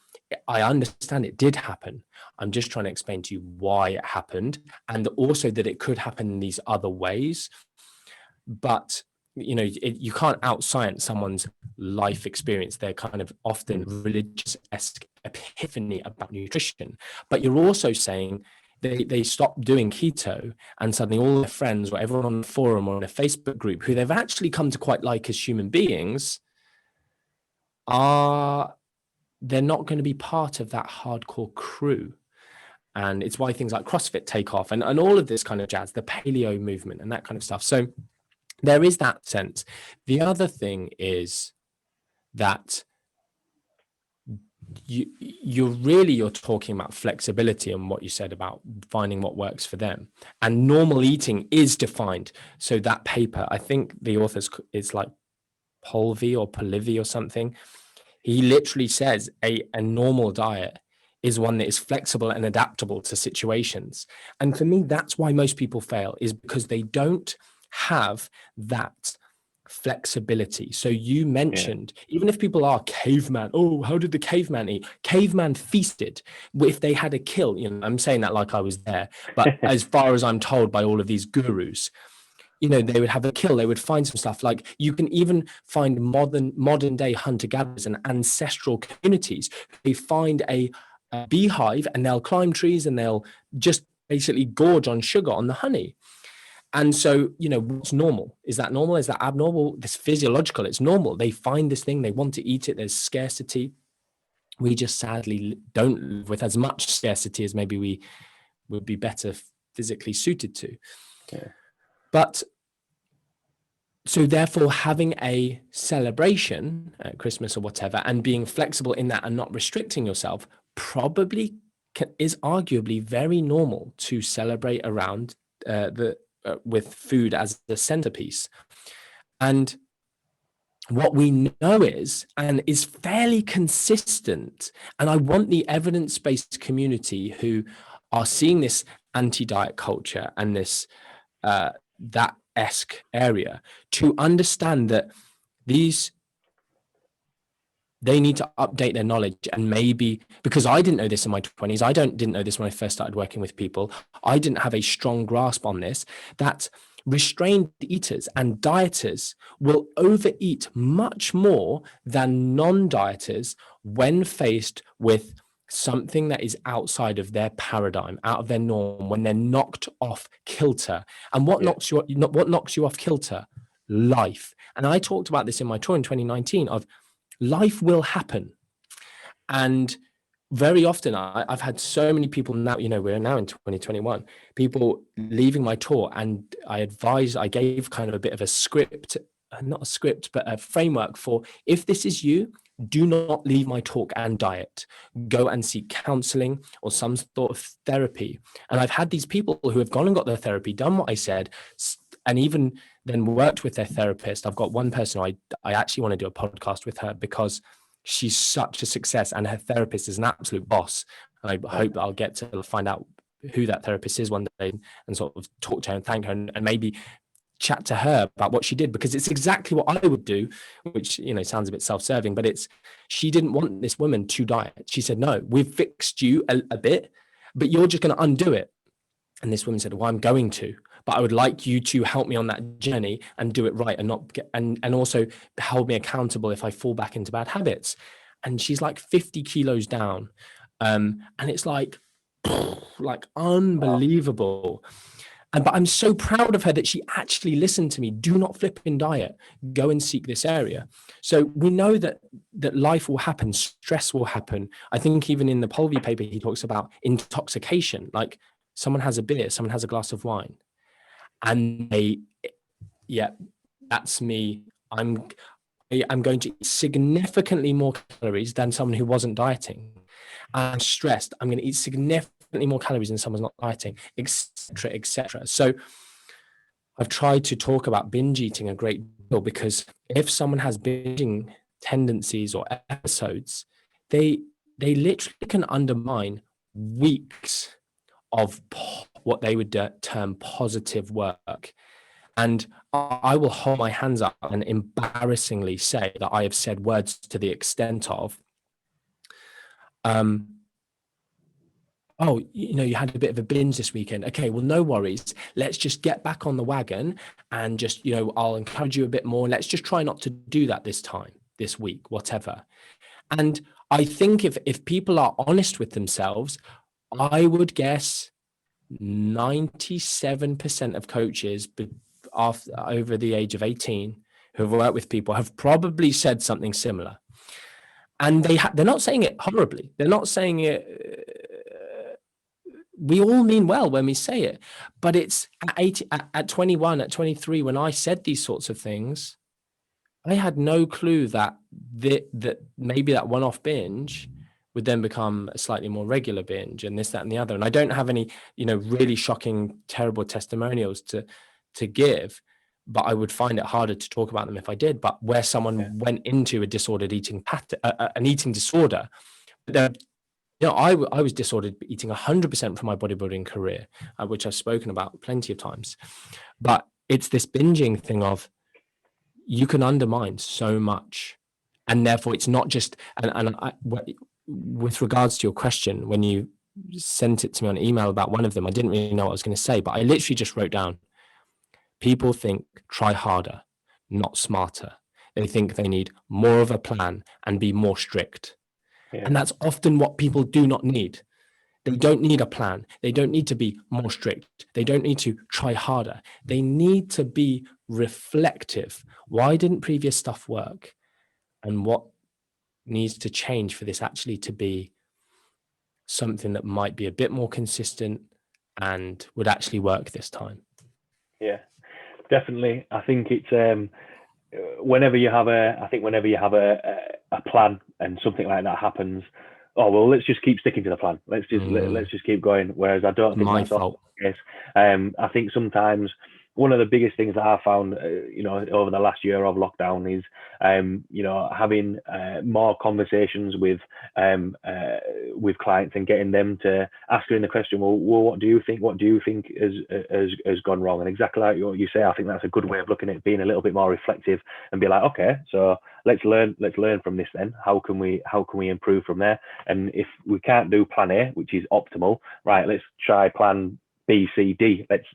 I understand it did happen. I'm just trying to explain to you why it happened, and also that it could happen in these other ways. But you can't out-science someone's life experience, their kind of often religious-esque epiphany about nutrition. But you're also saying they stop doing keto, and suddenly all their friends or everyone on the forum or in a Facebook group who they've actually come to quite like as human beings they're not going to be part of that hardcore crew. And it's why things like CrossFit take off and all of this kind of jazz, the paleo movement and that kind of stuff. So there is that sense. The other thing is that you're talking about flexibility and what you said about finding what works for them. And normal eating is defined. So that paper, I think the author's, it's like Polvy or Polivy or something. He literally says a normal diet is one that is flexible and adaptable to situations. And for me, that's why most people fail, is because they don't have that flexibility. So you mentioned, even if people are caveman, how did the caveman eat? Caveman feasted. If they had a kill, I'm saying that like I was there, but as far as I'm told by all of these gurus, they would have a kill. They would find some stuff. Like you can even find modern day hunter-gatherers and ancestral communities. They find a beehive and they'll climb trees and they'll just basically gorge on sugar, on the honey. And so, what's normal? Is that normal? Is that abnormal? This physiological, it's normal. They find this thing, they want to eat it. There's scarcity. We just sadly don't live with as much scarcity as maybe we would be better physically suited to. Yeah. But so therefore having a celebration at Christmas or whatever and being flexible in that and not restricting yourself probably is arguably very normal to celebrate around with food as the centerpiece. And what we know is, and is fairly consistent, and I want the evidence-based community who are seeing this anti-diet culture and this that esque area to understand that they need to update their knowledge. And maybe because I didn't know this in my 20s, I didn't know this when I first started working with people, I didn't have a strong grasp on this, that restrained eaters and dieters will overeat much more than non-dieters when faced with something that is outside of their paradigm, out of their norm, when they're knocked off kilter. And what knocks you off kilter? Life. And I talked about this in my tour in 2019 of life will happen. And very often I've had so many people now, we're now in 2021, people leaving my tour, and I gave kind of a bit of a script, not a script, but a framework for, if this is you, do not leave my talk and diet. Go and seek counseling or some sort of therapy. And I've had these people who have gone and got their therapy, done what I said, and even then worked with their therapist. I've got one person I actually want to do a podcast with her because she's such a success and her therapist is an absolute boss. And I hope I'll get to find out who that therapist is one day and sort of talk to her and thank her and maybe chat to her about what she did, because it's exactly what I would do, which sounds a bit self-serving, but she didn't want this woman to diet. She said, no, we've fixed you a bit, but you're just going to undo it. And this woman said, well, I'm going to, but I would like you to help me on that journey and do it right and not get, and also hold me accountable if I fall back into bad habits. and she's like 50 kilos down. And it's like unbelievable. But I'm so proud of her that she actually listened to me. Do not flip in diet. Go and seek this area. So we know that life will happen, stress will happen. I think even in the Polvey paper, he talks about intoxication. Like someone has a beer, someone has a glass of wine, and that's me. I'm going to eat significantly more calories than someone who wasn't dieting. I'm stressed. I'm going to eat significantly more calories than someone's not dieting, etc., etc. So I've tried to talk about binge eating a great deal, because if someone has binging tendencies or episodes, they literally can undermine weeks of what they would term positive work. And I will hold my hands up and embarrassingly say that I have said words to the extent of, oh, you had a bit of a binge this weekend. Okay, well, no worries. Let's just get back on the wagon and just, I'll encourage you a bit more. Let's just try not to do that this time, this week, whatever. And I think if people are honest with themselves, I would guess 97% of coaches over the age of 18 who have worked with people have probably said something similar. And they're not saying it horribly. They're not saying it. We all mean well when we say it, but it's at 21, at 23, when I said these sorts of things, I had no clue that maybe that one-off binge would then become a slightly more regular binge, and this, that, and the other. And I don't have any, really shocking, terrible testimonials to give, but I would find it harder to talk about them if I did. But where someone went into a disordered eating pattern, an eating disorder, I was disordered eating 100% from my bodybuilding career, which I've spoken about plenty of times. But it's this binging thing of, you can undermine so much, and therefore it's not just. And with regards to your question, when you sent it to me on email about one of them, I didn't really know what I was going to say, but I literally just wrote down, people think try harder, not smarter. They think they need more of a plan and be more strict. Yeah. And that's often what people do not need. They don't need a plan. They don't need to be more strict. They don't need to try harder. They need to be reflective. Why didn't previous stuff work? And what needs to change for this actually to be something that might be a bit more consistent and would actually work this time? Yeah, definitely. I think it's whenever you have a plan and something like that happens, oh well, let's just keep sticking to the plan. Let's just keep going. Whereas I don't think that's the case. I think sometimes one of the biggest things that I've found, over the last year of lockdown is, having more conversations with clients and getting them to asking the question, well, what do you think? What do you think has gone wrong? And exactly like what you say, I think that's a good way of looking at it, being a little bit more reflective and be like, okay, so let's learn from this then. How can we improve from there? And if we can't do plan A, which is optimal, right, let's try plan B, C, D. Let's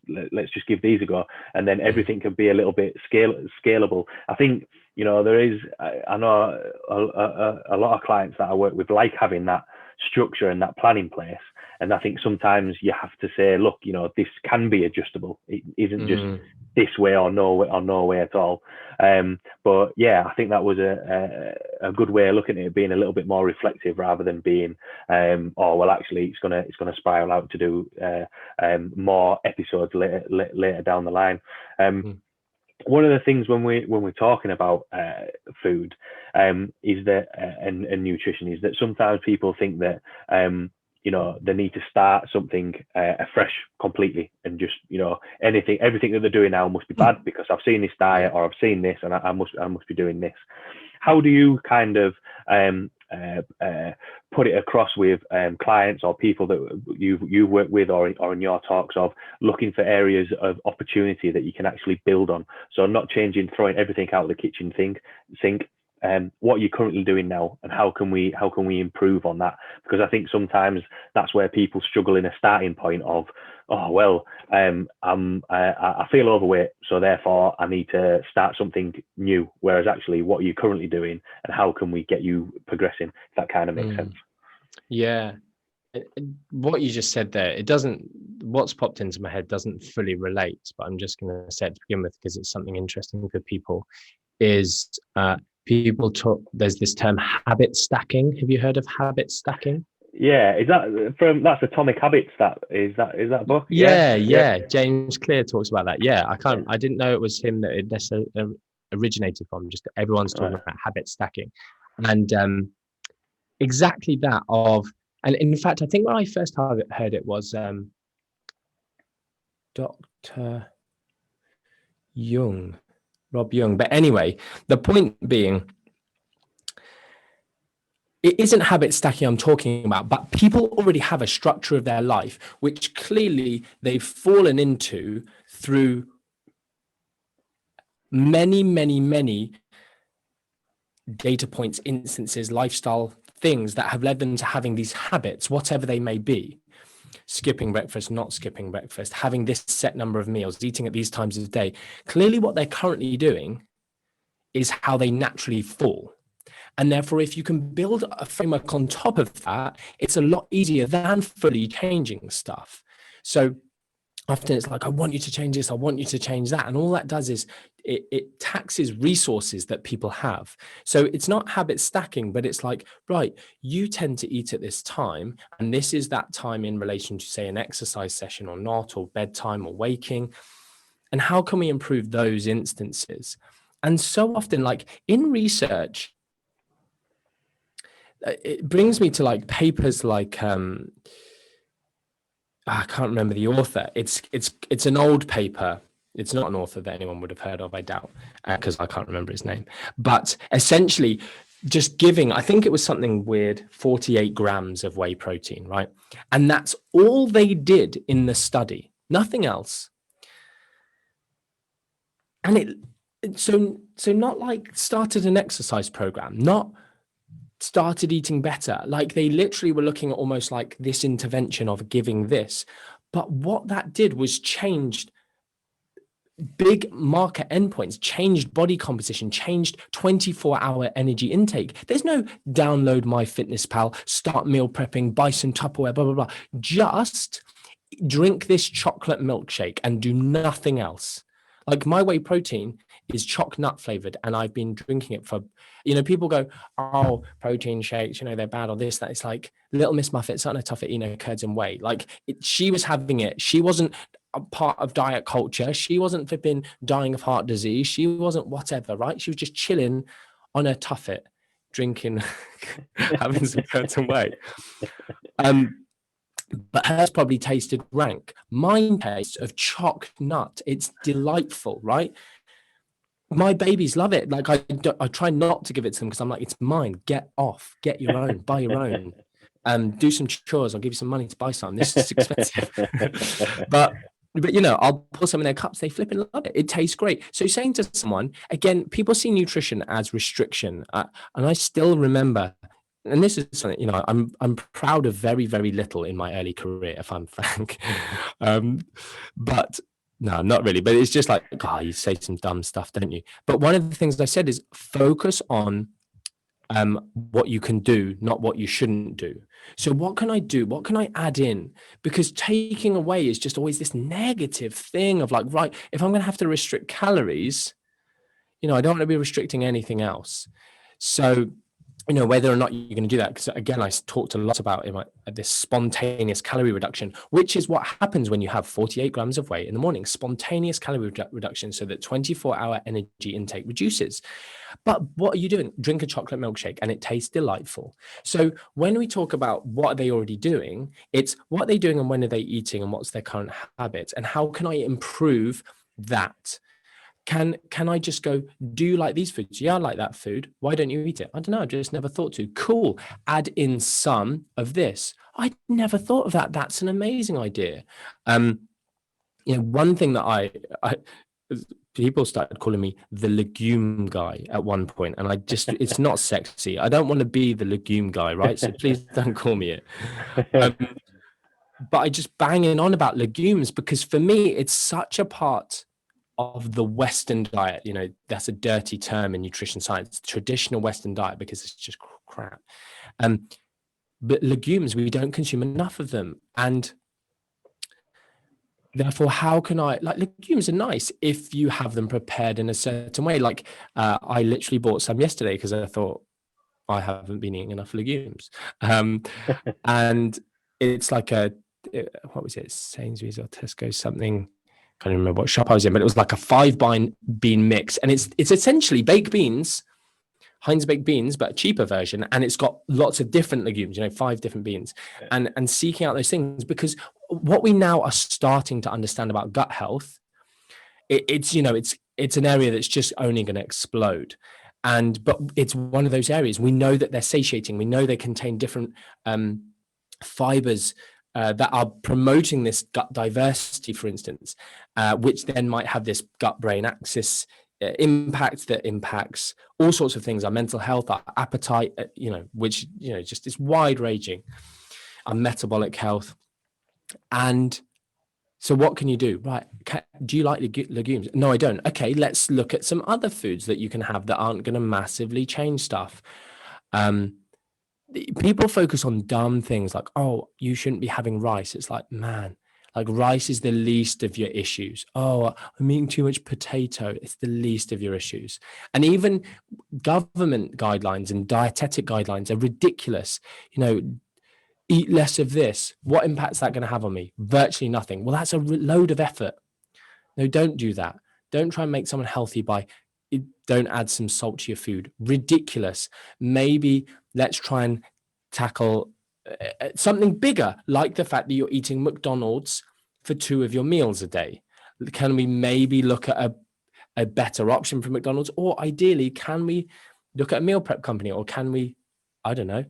just give these a go, and then everything can be a little bit scalable. I think there is. I know a lot of clients that I work with like having that structure and that plan in place. And I think sometimes you have to say, look, this can be adjustable. It isn't just this way or no way at all. But yeah, I think that was a good way of looking at it, being a little bit more reflective rather than being, oh well, actually it's gonna spiral out to do more episodes later down the line. One of the things when we're talking about food is that and nutrition is that sometimes people think that they need to start something afresh completely, and just everything that they're doing now must be bad because I've seen this diet or I've seen this and I must be doing this. How do you kind of put it across with clients or people that you work with or in your talks of looking for areas of opportunity that you can actually build on? So not throwing everything out of the kitchen sink. What are you currently doing now, and how can we improve on that? Because I think sometimes that's where people struggle in a starting point of, oh well, I feel overweight, so therefore I need to start something new. Whereas actually, what are you currently doing, and how can we get you progressing? If that kind of makes sense. Yeah. What you just said there, it doesn't, what's popped into my head doesn't fully relate, but I'm just going to say it to begin with because it's something interesting for people, is people talk, there's this term habit stacking. Have you heard of habit stacking? Yeah, is that that's Atomic Habits? Is that book? Yeah. James Clear talks about that. Yeah, I didn't know it was him that it necessarily originated from. Just everyone's talking about habit stacking, and exactly that of. And in fact, I think when I first heard it was Dr. Jung, Rob Jung. But anyway, the point being, it isn't habit stacking I'm talking about, but people already have a structure of their life, which clearly they've fallen into through many data points, instances, lifestyle things that have led them to having these habits, whatever they may be. Skipping breakfast, not skipping breakfast, having this set number of meals, eating at these times of the day. Clearly what they're currently doing is how they naturally fall. And therefore, if you can build a framework on top of that, it's a lot easier than fully changing stuff. So often it's like, I want you to change this, I want you to change that. And all that does is it taxes resources that people have. So it's not habit stacking, but it's like, right, you tend to eat at this time, and this is that time in relation to, say, an exercise session or not, or bedtime or waking. And how can we improve those instances? And so often, like in research, it brings me to like papers like, I can't remember the author. It's an old paper. It's not an author that anyone would have heard of, I doubt, because I can't remember his name. But essentially, just giving, I think it was something weird, 48 grams of whey protein, right? And that's all they did in the study, nothing else. And so not like started an exercise program, not started eating better. Like they literally were looking at almost like this intervention of giving this. But what that did was changed big marker endpoints, changed body composition, changed 24-hour energy intake. There's no download MyFitnessPal, start meal prepping, buy some Tupperware, blah, blah, blah. Just drink this chocolate milkshake and do nothing else. Like my whey protein is choc nut flavored, and I've been drinking it for, people go, oh, protein shakes, they're bad or this, that. It's like Little Miss Muffet, something tough at, curds and whey. Like she was having it. She wasn't a part of diet culture. She wasn't flipping dying of heart disease. She wasn't whatever, right? She was just chilling on her tuffet, drinking, having some curds and whey. But hers probably tasted rank. Mine tastes of choc nut. It's delightful, right? My babies love it. Like I try not to give it to them because I'm like, it's mine. Get off. Get your own. Buy your own. Do some chores. I'll give you some money to buy some. This is expensive. but I'll pour some in their cups. They flip and love it. It tastes great. So saying to someone, again, people see nutrition as restriction. And I still remember, and this is something, I'm proud of very, very little in my early career, if I'm frank. But no, not really. But it's just like, you say some dumb stuff, don't you? But one of the things I said is focus on what you can do, not what you shouldn't do. So what can I do? What can I add in? Because taking away is just always this negative thing of like, right, if I'm going to have to restrict calories, I don't want to be restricting anything else. So whether or not you're going to do that, because again, I talked a lot about this spontaneous calorie reduction, which is what happens when you have 48 grams of whey in the morning, spontaneous calorie reduction, so that 24-hour energy intake reduces. But what are you doing? Drink a chocolate milkshake and it tastes delightful. So when we talk about what are they already doing, it's what are they doing and when are they eating and what's their current habits and how can I improve that? Can I just go, do you like these foods? Yeah, I like that food. Why don't you eat it? I don't know. I just never thought to. Cool. Add in some of this. I never thought of that. That's an amazing idea. One thing that I people started calling me the legume guy at one point, and it's not sexy. I don't want to be the legume guy, right? So please don't call me it. but I just banging on about legumes because for me, it's such a part of the Western diet. You know, that's a dirty term in nutrition science, traditional Western diet, because it's just crap. But legumes, we don't consume enough of them. And therefore, how can I, like, legumes are nice if you have them prepared in a certain way. Like, I literally bought some yesterday because I thought I haven't been eating enough legumes. And it's like what was it? Sainsbury's or Tesco, something. Can't even remember what shop I was in, but it was like a 5 bean mix. And it's essentially baked beans, Heinz baked beans, but a cheaper version, and it's got lots of different legumes, 5 different beans, and seeking out those things, because what we now are starting to understand about gut health, it's an area that's just only going to explode. But it's one of those areas we know that they're satiating. We know they contain different fibers that are promoting this gut diversity, for instance, which then might have this gut-brain axis impact that impacts all sorts of things, our mental health, our appetite, which, just is wide-ranging, our metabolic health. And so what can you do? Right. Do you like legumes? No, I don't. Okay, let's look at some other foods that you can have that aren't going to massively change stuff. People focus on dumb things like, oh, you shouldn't be having rice. It's like, man, like, rice is the least of your issues. Oh, I'm eating too much potato. It's the least of your issues. And even government guidelines and dietetic guidelines are ridiculous. Eat less of this. What impact's that going to have on me? Virtually nothing. Well, that's a load of effort. No, don't do that. Don't try and make someone healthy don't add some salt to your food. Ridiculous. Maybe let's try and tackle something bigger, like the fact that you're eating McDonald's for 2 of your meals a day. Can we maybe look at a better option for McDonald's? Or ideally, can we look at a meal prep company? Or can we, I don't know,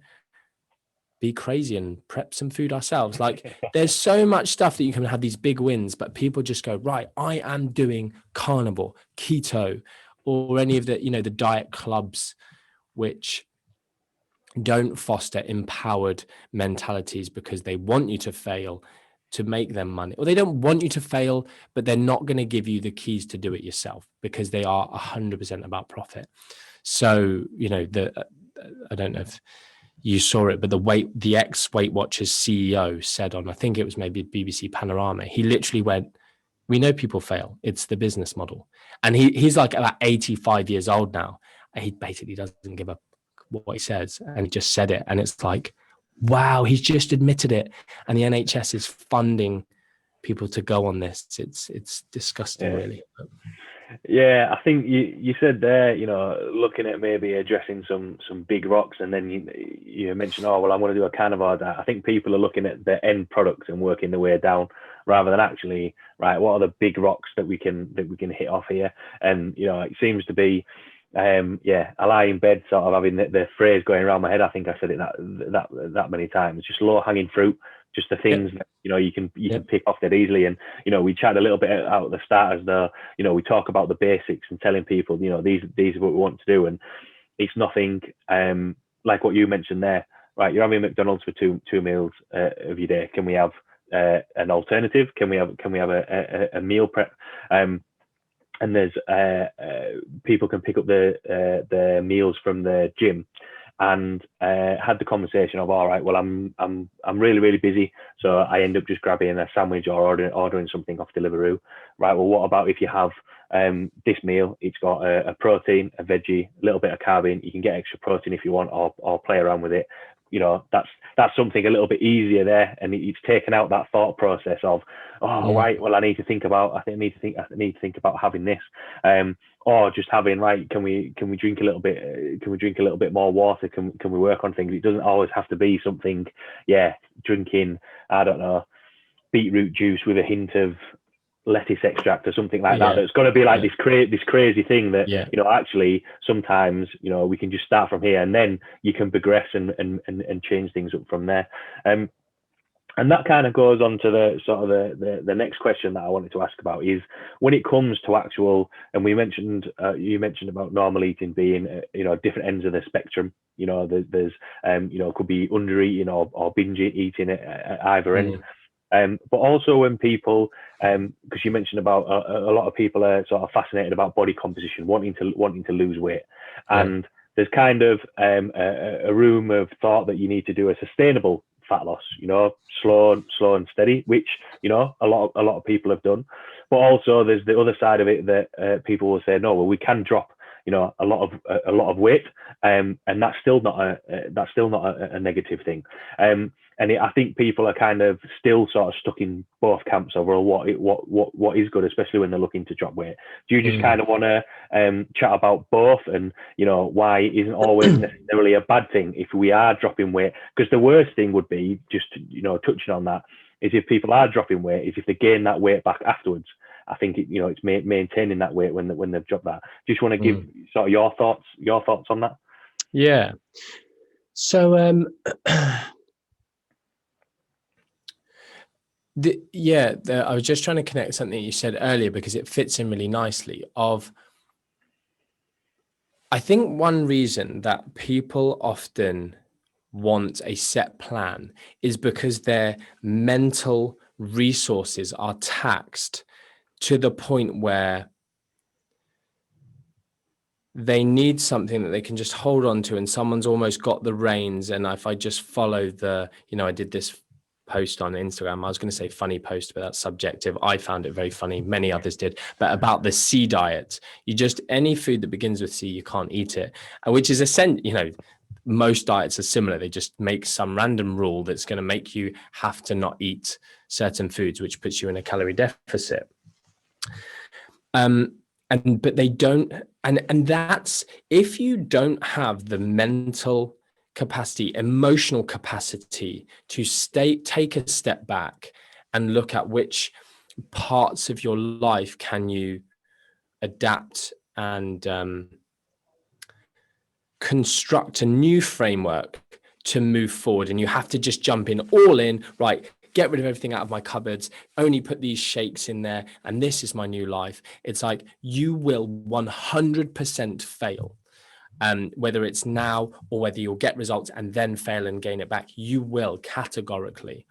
be crazy and prep some food ourselves? Like, there's so much stuff that you can have these big wins, but people just go, right, I am doing carnivore, keto, or any of the, the diet clubs, which don't foster empowered mentalities because they want you to fail to make them money, or they don't want you to fail, but they're not going to give you the keys to do it yourself because they are 100% about profit. So, I don't know if you saw it, but the ex-Weight Watchers CEO said on, I think it was maybe BBC Panorama, he literally went, we know people fail. It's the business model. And he's like about 85 years old now. And he basically doesn't give up what he says. And he just said it. And it's like, wow, he's just admitted it. And the NHS is funding people to go on this. It's disgusting, really. Yeah, I think you said there, looking at maybe addressing some big rocks, and then you mentioned, oh, well, I want to do a carnivore diet. I think people are looking at the end product and working their way down, rather than actually, right, what are the big rocks that we can hit off here? And it seems to be, I lie in bed sort of having the phrase going around my head. I think I said it that many times. Just low hanging fruit, just the things that you can pick off that easily. And we chat a little bit out at the start as though we talk about the basics and telling people these are what we want to do, and it's nothing like what you mentioned there. Right, you're having McDonald's for two meals of your day. Can we have an alternative? Can we have a meal prep? And there's people can pick up the meals from the gym, and had the conversation of, all right, well, I'm really, really busy, so I end up just grabbing a sandwich or ordering something off Deliveroo. Right, well, what about if you have this meal? It's got a protein, a veggie, a little bit of carb in. You can get extra protein if you want, or play around with it. That's something a little bit easier there, and it's taken out that thought process of, right, well, I need to think about having this, or just having, right, can we drink a little bit more water? Can we work on things? It doesn't always have to be something, drinking, I don't know, beetroot juice with a hint of lettuce extract or something like that. It's got to be like this crazy thing that actually sometimes we can just start from here, and then you can progress and change things up from there. And that kind of goes on to the sort of the next question that I wanted to ask about is, when it comes to actual, and you mentioned about normal eating being different ends of the spectrum. There's could be under eating or binge eating at either end. But also when people, because you mentioned about a lot of people are sort of fascinated about body composition, wanting to lose weight, and there's kind of a room of thought that you need to do a sustainable fat loss, slow and steady, which a lot of people have done. But also there's the other side of it that people will say, no, well, we can drop a lot of weight, and that's still not a negative thing. I think people are kind of still sort of stuck in both camps over what is good, especially when they're looking to drop weight. Do you just kind of want to chat about both, and why it isn't always necessarily a bad thing if we are dropping weight? Because the worst thing would be, just touching on that, is if people are dropping weight, is if they gain that weight back afterwards. I think it's maintaining that weight when they've dropped that. Just want to give sort of your thoughts on that. Yeah. So I was just trying to connect something you said earlier, because it fits in really nicely. I think one reason that people often want a set plan is because their mental resources are taxed to the point where they need something that they can just hold on to, and someone's almost got the reins. And if I just follow I did this post on Instagram, I was going to say funny post, but that's subjective. I found it very funny. Many others did, but about the C diet. Any food that begins with C, you can't eat it, which is most diets are similar. They just make some random rule that's going to make you have to not eat certain foods, which puts you in a calorie deficit. But they don't, and that's, if you don't have the mental capacity, emotional capacity to take a step back and look at which parts of your life can you adapt and construct a new framework to move forward, and you have to just jump in all in, right? Get rid of everything out of my cupboards, only put these shakes in there, and this is my new life. It's like you will 100% fail. Whether it's now or whether you'll get results and then fail and gain it back, you will categorically.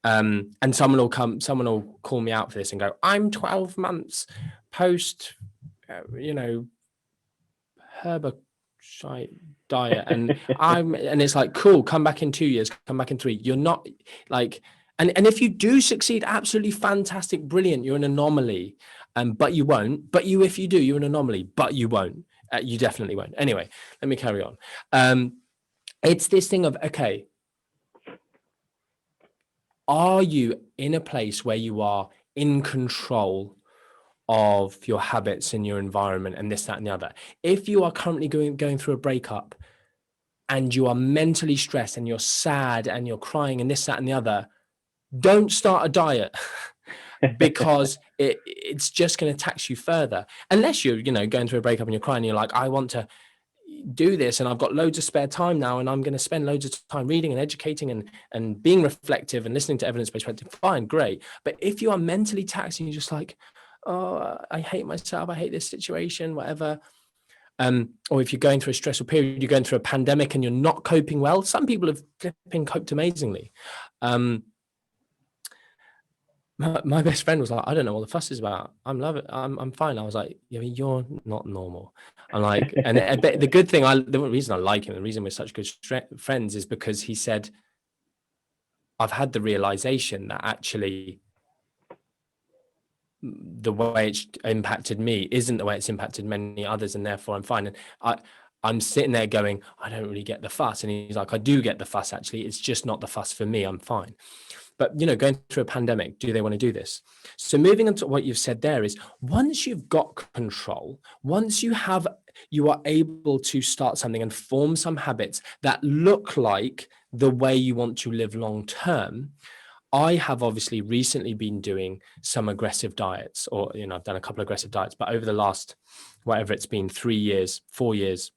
And someone will call me out for this and go, I'm 12 months post, herbicide diet, and and it's like, cool, come back in 2 years, come back in 3. You're not like, and if you do succeed, absolutely fantastic, brilliant, you're an anomaly, but you won't. But if you do, you're an anomaly, but you won't. You definitely won't. Anyway, let me carry on. It's this thing of, okay, are you in a place where you are in control of your habits and your environment and this, that, and the other? If you are currently going through a breakup and you are mentally stressed and you're sad and you're crying and this, that, and the other, don't start a diet because it's just going to tax you further. Unless you're, going through a breakup and you're crying and you're like, I want to do this and I've got loads of spare time now and I'm going to spend loads of time reading and educating and being reflective and listening to evidence-based practice. Fine, great. But if you are mentally taxed and you're just like, oh, I hate myself, I hate this situation, whatever. Or if you're going through a stressful period, you're going through a pandemic and you're not coping well. Some people have coped amazingly. My best friend was like, I don't know what the fuss is about. I'm fine. I was like, yeah, you're not normal. I'm like, and the good thing, the reason I like him, the reason we're such good friends is because he said, I've had the realization that actually the way it's impacted me isn't the way it's impacted many others, and therefore I'm fine. And I'm sitting there going, I don't really get the fuss. And he's like, I do get the fuss, actually. It's just not the fuss for me. I'm fine. But, going through a pandemic, do they want to do this? So moving on to what you've said there is, once you've got control, once you are able to start something and form some habits that look like the way you want to live long term. I have obviously recently been doing some aggressive diets, or, I've done a couple of aggressive diets, but over the last, whatever it's been, 3 years, 4 years,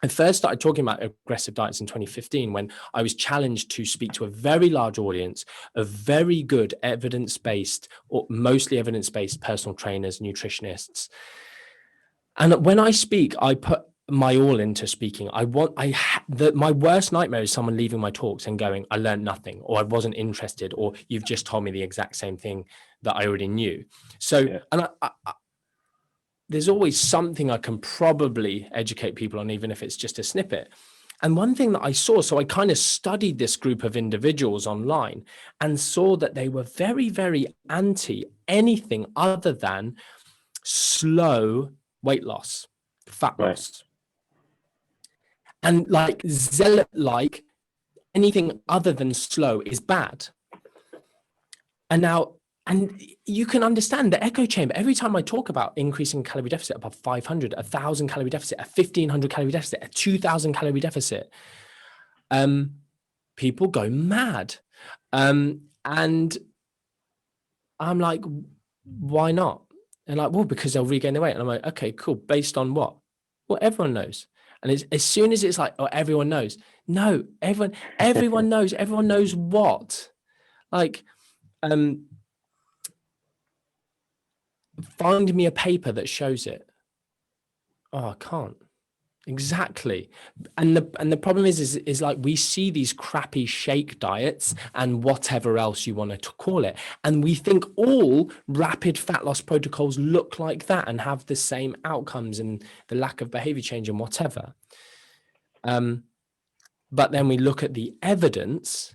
I first started talking about aggressive diets in 2015 when I was challenged to speak to a very large audience of very good evidence-based, or mostly evidence-based personal trainers, nutritionists. And when I speak, I put my all into speaking. My worst nightmare is someone leaving my talks and going, I learned nothing, or I wasn't interested, or you've just told me the exact same thing that I already knew. So, and there's always something I can probably educate people on, even if it's just a snippet. And one thing that I saw, so I kind of studied this group of individuals online and saw that they were very, very anti anything other than slow weight loss, fat loss. And like zealot, like anything other than slow is bad. And now, and you can understand the echo chamber. Every time I talk about increasing calorie deficit above 500, 1,000 calorie deficit, a 1,500 calorie deficit, a 2,000 calorie deficit, people go mad. And I'm like, why not? And like, well, because they'll regain their weight. And I'm like, okay, cool. Based on what? Well, everyone knows. And it's, as soon as it's like, oh, everyone knows. No, everyone knows. Everyone knows what? Like, find me a paper that shows it. Oh, I can't. Exactly. And the problem is like, we see these crappy shake diets and whatever else you want to call it. And we think all rapid fat loss protocols look like that and have the same outcomes and the lack of behavior change and whatever. But then we look at the evidence,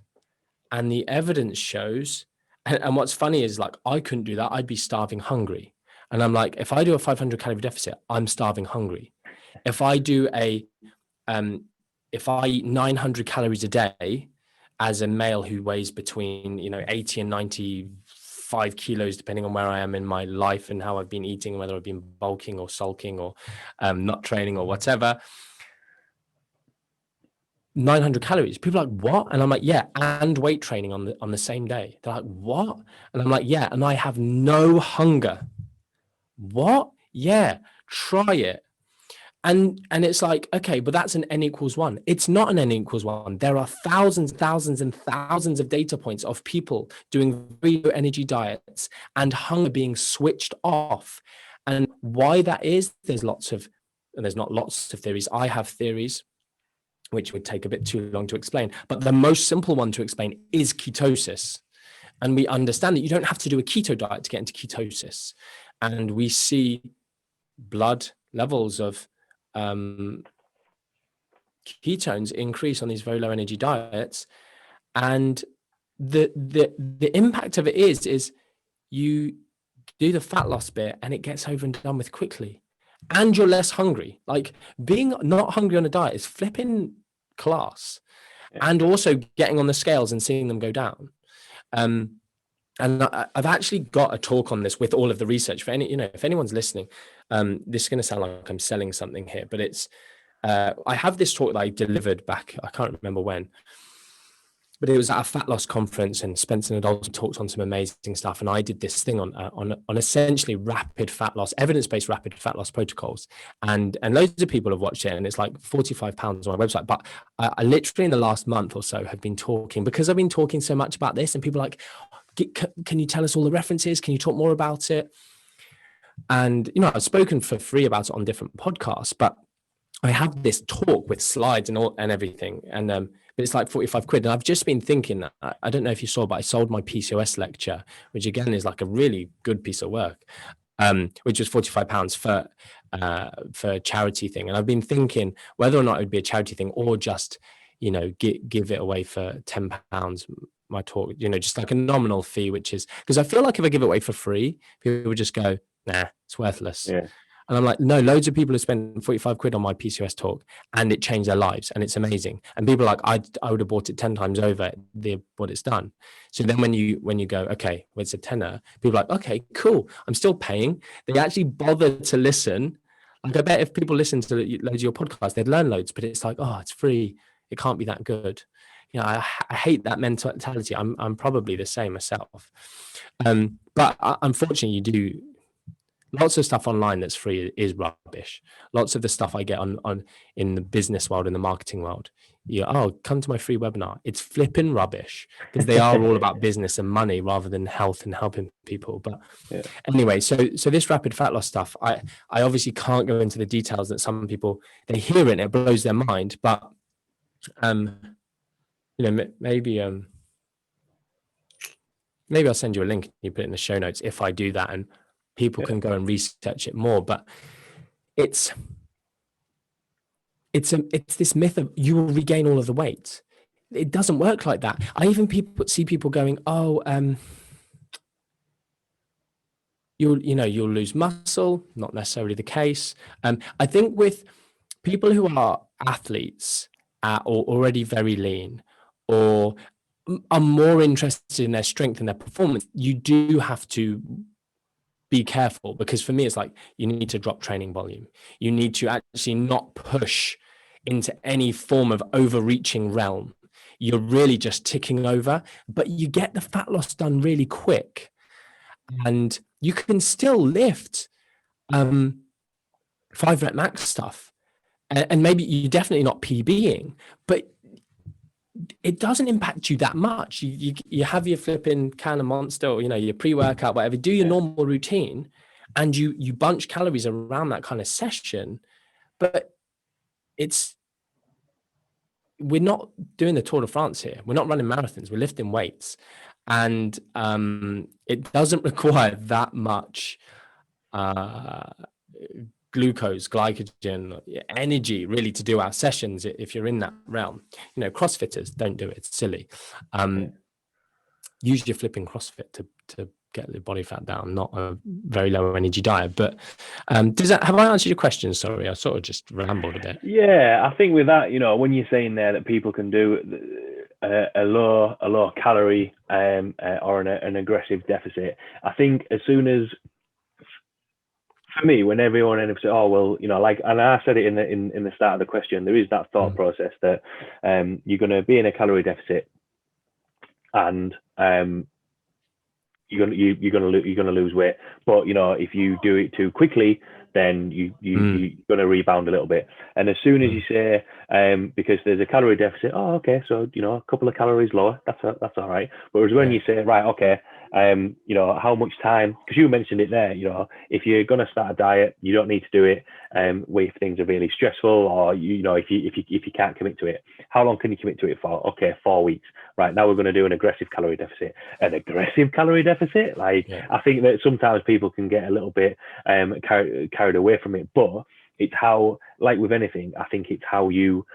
and the evidence shows, and what's funny is like, I couldn't do that. I'd be starving hungry. And I'm like, if I do a 500 calorie deficit, I'm starving hungry. If I do if I eat 900 calories a day as a male who weighs between, 80 and 95 kilos, depending on where I am in my life and how I've been eating, whether I've been bulking or sulking or not training or whatever, 900 calories. People are like, what? And I'm like, yeah, and weight training on the same day. They're like, what? And I'm like, yeah, and I have no hunger. What? Yeah, try it. And it's like, okay, but that's an N equals 1. It's not an N equals 1. There are thousands and thousands of data points of people doing very low energy diets and hunger being switched off. And why that is, there's not lots of theories. I have theories, which would take a bit too long to explain. But the most simple one to explain is ketosis. And we understand that you don't have to do a keto diet to get into ketosis. And we see blood levels of ketones increase on these very low energy diets. And the impact of it is you do the fat loss bit and it gets over and done with quickly. And you're less hungry. Like, being not hungry on a diet is flipping class. Yeah. And also getting on the scales and seeing them go down. And I've actually got a talk on this with all of the research for if anyone's listening. This is going to sound like I'm selling something here, but it's I have this talk that I delivered back, I can't remember when, but it was at a fat loss conference, and Spencer Nadal talked on some amazing stuff. And I did this thing on essentially rapid fat loss, evidence-based rapid fat loss protocols. And loads of people have watched it, and it's like £45 on my website. But I literally in the last month or so have been talking, because I've been talking so much about this, and people are like, can you tell us all the references? Can you talk more about it? And, I've spoken for free about it on different podcasts, but I have this talk with slides and everything. And, but it's like 45 quid. And I've just been thinking, I don't know if you saw, but I sold my PCOS lecture, which again is like a really good piece of work, which was £45 for a charity thing. And I've been thinking whether or not it would be a charity thing or just, give it away for £10, my talk, just like a nominal fee, which is, because I feel like if I give it away for free, people would just go, nah, it's worthless. Yeah. And I'm like, no, loads of people have spent 45 quid on my PCOS talk and it changed their lives and it's amazing. And people are like, I would have bought it 10 times over what it's done. So then when you go, okay, well, it's a tenner, people are like, okay, cool, I'm still paying. They actually bother to listen. Like, I bet if people listen to loads of your podcasts, they'd learn loads, but it's like, oh, it's free, it can't be that good. I hate that mentality. I'm probably the same myself. But unfortunately, you do lots of stuff online that's free is rubbish. Lots of the stuff I get on in the business world, in the marketing world, come to my free webinar. It's flipping rubbish, because they are all about business and money rather than health and helping people. But anyway, so this rapid fat loss stuff, I obviously can't go into the details that some people, they hear it and it blows their mind. But maybe I'll send you a link. You put it in the show notes if I do that, and people can go and research it more. But it's this myth of you will regain all of the weight. It doesn't work like that. I even see people going, you'll lose muscle. Not necessarily the case. I think with people who are athletes or already very lean, or are more interested in their strength and their performance, you do have to be careful, because for me, it's like you need to drop training volume. You need to actually not push into any form of overreaching realm. You're really just ticking over, but you get the fat loss done really quick, and you can still lift 5-rep max stuff, and maybe you're definitely not PBing, but it doesn't impact you that much. You have your flipping can of Monster, or your pre-workout, whatever, do your normal routine, and you bunch calories around that kind of session. But we're not doing the Tour de France here. We're not running marathons. We're lifting weights, and it doesn't require that much glucose, glycogen, energy really to do our sessions if you're in that realm. CrossFitters don't do it. It's silly. Use your flipping CrossFit to get the body fat down, not a very low energy diet. But have I answered your question? Sorry, I sort of just rambled a bit. Yeah, I think with that, when you're saying there that people can do a low calorie or an aggressive deficit, I think as soon as, for me, when everyone ends up saying, "Oh well," and I said it in the start of the question, there is that thought process that you're going to be in a calorie deficit, and you're gonna lose weight. But if you do it too quickly, then you're gonna rebound a little bit. And as soon as you say, because there's a calorie deficit, okay, so a couple of calories lower, that's all right. Whereas when you say, right, okay, how much time, because you mentioned it there, if you're going to start a diet, you don't need to do it if things are really stressful, or if you can't commit to it. How long can you commit to it for? Okay, 4 weeks. Right, now we're going to do an aggressive calorie deficit. An aggressive calorie deficit, I think that sometimes people can get a little bit carried away from it, but it's how, like with anything, I think it's how you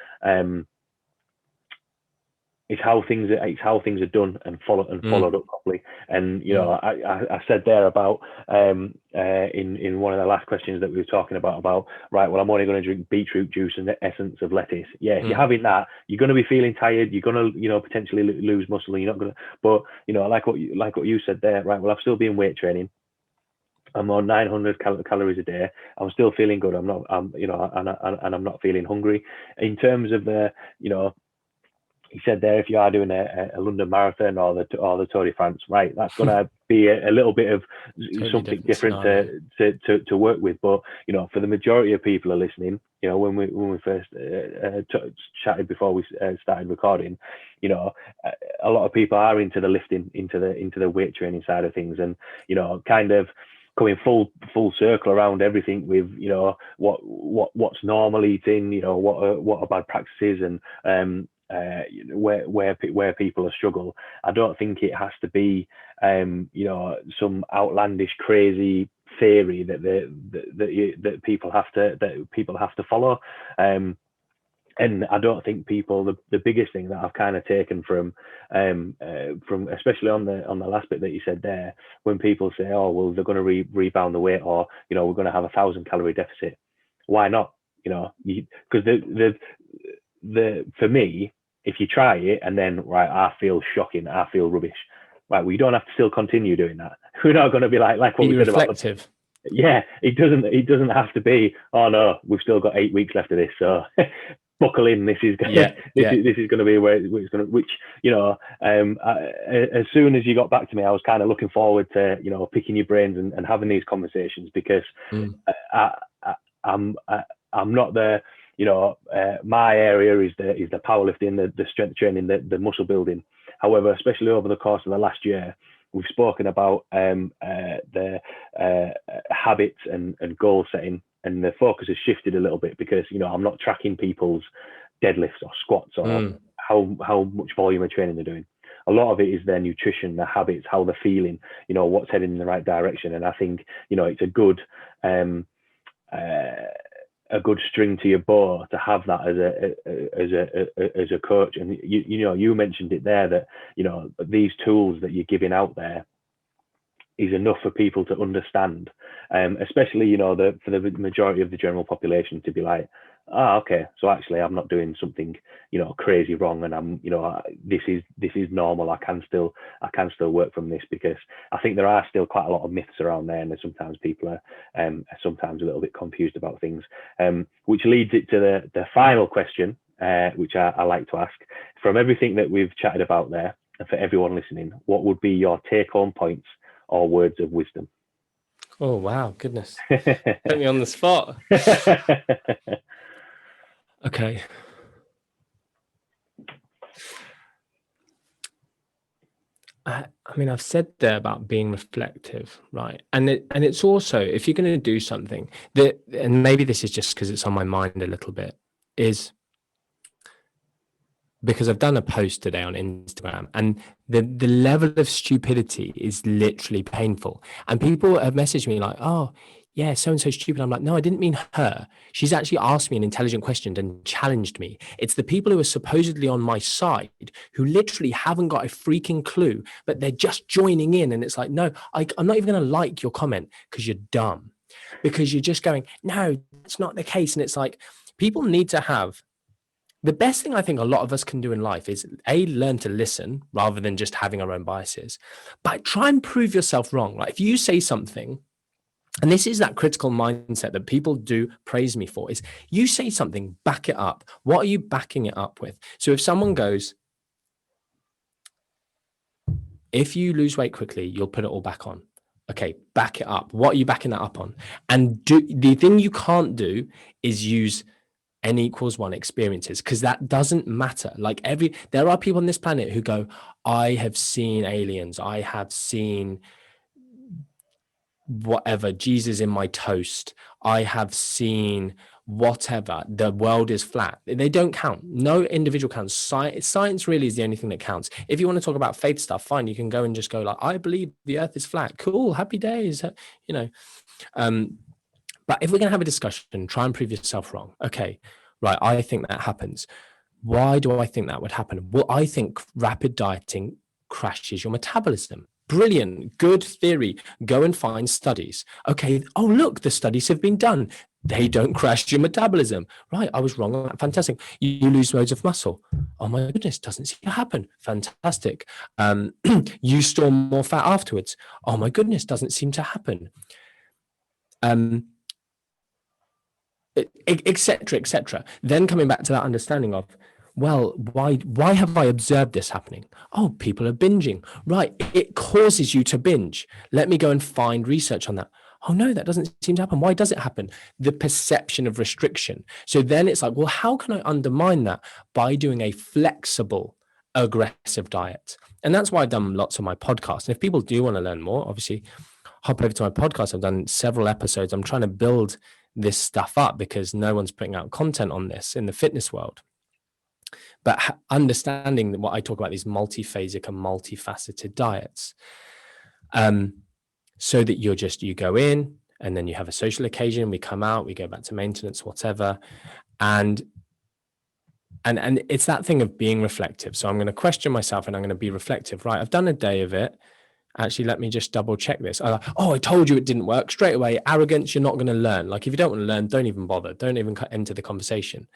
it's how things are done and followed up properly. And I said there about in one of the last questions that we were talking about, right, well, I'm only going to drink beetroot juice and the essence of lettuce. If you're having that, you're going to be feeling tired, you're going to potentially lose muscle, and you're not going to, but like what you said there, right, well, I've still been weight training, I'm on 900 calories a day, I'm still feeling good, and I'm not feeling hungry. In terms of the he said there, if you are doing a London Marathon or the Tour de France, right, that's going to be a little bit of totally something different to work with. But for the majority of people are listening, when we first chatted before we started recording, a lot of people are into the lifting, into the weight training side of things, and kind of coming full circle around everything with what's normal eating, what are bad practices, and where people struggle. I don't think it has to be some outlandish crazy theory that people have to follow. And I don't think the biggest thing that I've kind of taken from especially on the last bit that you said there, when people say, oh well, they're going to rebound the weight, or we're going to have 1,000 calorie deficit. Why not? Because for me, if you try it and then, right, I feel shocking, I feel rubbish, right, well, you don't have to still continue doing that. We're not going to be like what we said reflective. About it doesn't have to be, oh no, we've still got 8 weeks left of this, so buckle in, this is going to be where it's going to, which as soon as you got back to me, I was kind of looking forward to picking your brains and having these conversations, because I'm not the my area is the powerlifting, the strength training, the muscle building. However, especially over the course of the last year, we've spoken about the habits and goal setting, and the focus has shifted a little bit because I'm not tracking people's deadlifts or squats or how much volume of training they're doing. A lot of it is their nutrition, their habits, how they're feeling, what's heading in the right direction. And I think it's a good string to your bow to have that as a coach. And you mentioned it there that these tools that you're giving out there is enough for people to understand, especially for the majority of the general population to be like, okay, so actually I'm not doing something crazy wrong, and I'm this is normal. I can still work from this, because I think there are still quite a lot of myths around there, and sometimes people are sometimes a little bit confused about things, which leads it to the final question, which I like to ask. From everything that we've chatted about there, and for everyone listening, what would be your take-home points or words of wisdom? Oh, wow, goodness. Put me on the spot. Okay. I mean, I've said there about being reflective, right? And it's also, if you're going to do something that, and maybe this is just because it's on my mind a little bit, is because I've done a post today on Instagram, and the level of stupidity is literally painful. And people have messaged me like, oh, yeah, so-and-so stupid. I'm like, no, I didn't mean her. She's actually asked me an intelligent question and challenged me. It's the people who are supposedly on my side who literally haven't got a freaking clue, but they're just joining in. And it's like, no, I'm not even going to like your comment because you're dumb, because you're just going, no, that's not the case. And it's like, people need to have, the best thing I think a lot of us can do in life is learn to listen rather than just having our own biases, but try and prove yourself wrong. Like if you say something, and this is that critical mindset that people do praise me for, is you say something, back it up. What are you backing it up with? So if someone goes, if you lose weight quickly, you'll put it all back on. Okay, back it up. What are you backing that up on? And the thing you can't do is use N=1 experiences, because that doesn't matter. Like there are people on this planet who go, I have seen aliens. I have seen whatever, Jesus in my toast. I have seen whatever, the world is flat. They don't count. No individual counts. Science really is the only thing that counts. If you want to talk about faith stuff, fine, you can go and just go like, I believe the earth is flat. Cool, happy days, but if we're going to have a discussion, try and prove yourself wrong. Okay, right, I think that happens. Why do I think that would happen? Well, I think rapid dieting crashes your metabolism. Brilliant, good theory. Go and find studies. Okay, oh, look, the studies have been done. They don't crash your metabolism. Right, I was wrong on that. Fantastic. You lose loads of muscle. Oh my goodness, doesn't seem to happen. Fantastic. You store more fat afterwards. Oh my goodness, doesn't seem to happen. Etc., etc. Then coming back to that understanding of, well, why have I observed this happening? Oh, people are binging. Right, it causes you to binge. Let me go and find research on that. Oh no, that doesn't seem to happen. Why does it happen? The perception of restriction. So then it's like, well, how can I undermine that? By doing a flexible, aggressive diet. And that's why I've done lots of my podcasts. And if people do want to learn more, obviously hop over to my podcast. I've done several episodes. I'm trying to build this stuff up because no one's putting out content on this in the fitness world. But understanding what I talk about, these multiphasic and multifaceted diets, so that you go in and then you have a social occasion, we come out, we go back to maintenance, whatever. And it's that thing of being reflective. So I'm going to question myself and I'm going to be reflective. Right, I've done a day of it. Actually, let me just double check this. I told you it didn't work. Straight away, arrogance, you're not going to learn. Like if you don't want to learn, don't even bother. Don't even enter the conversation.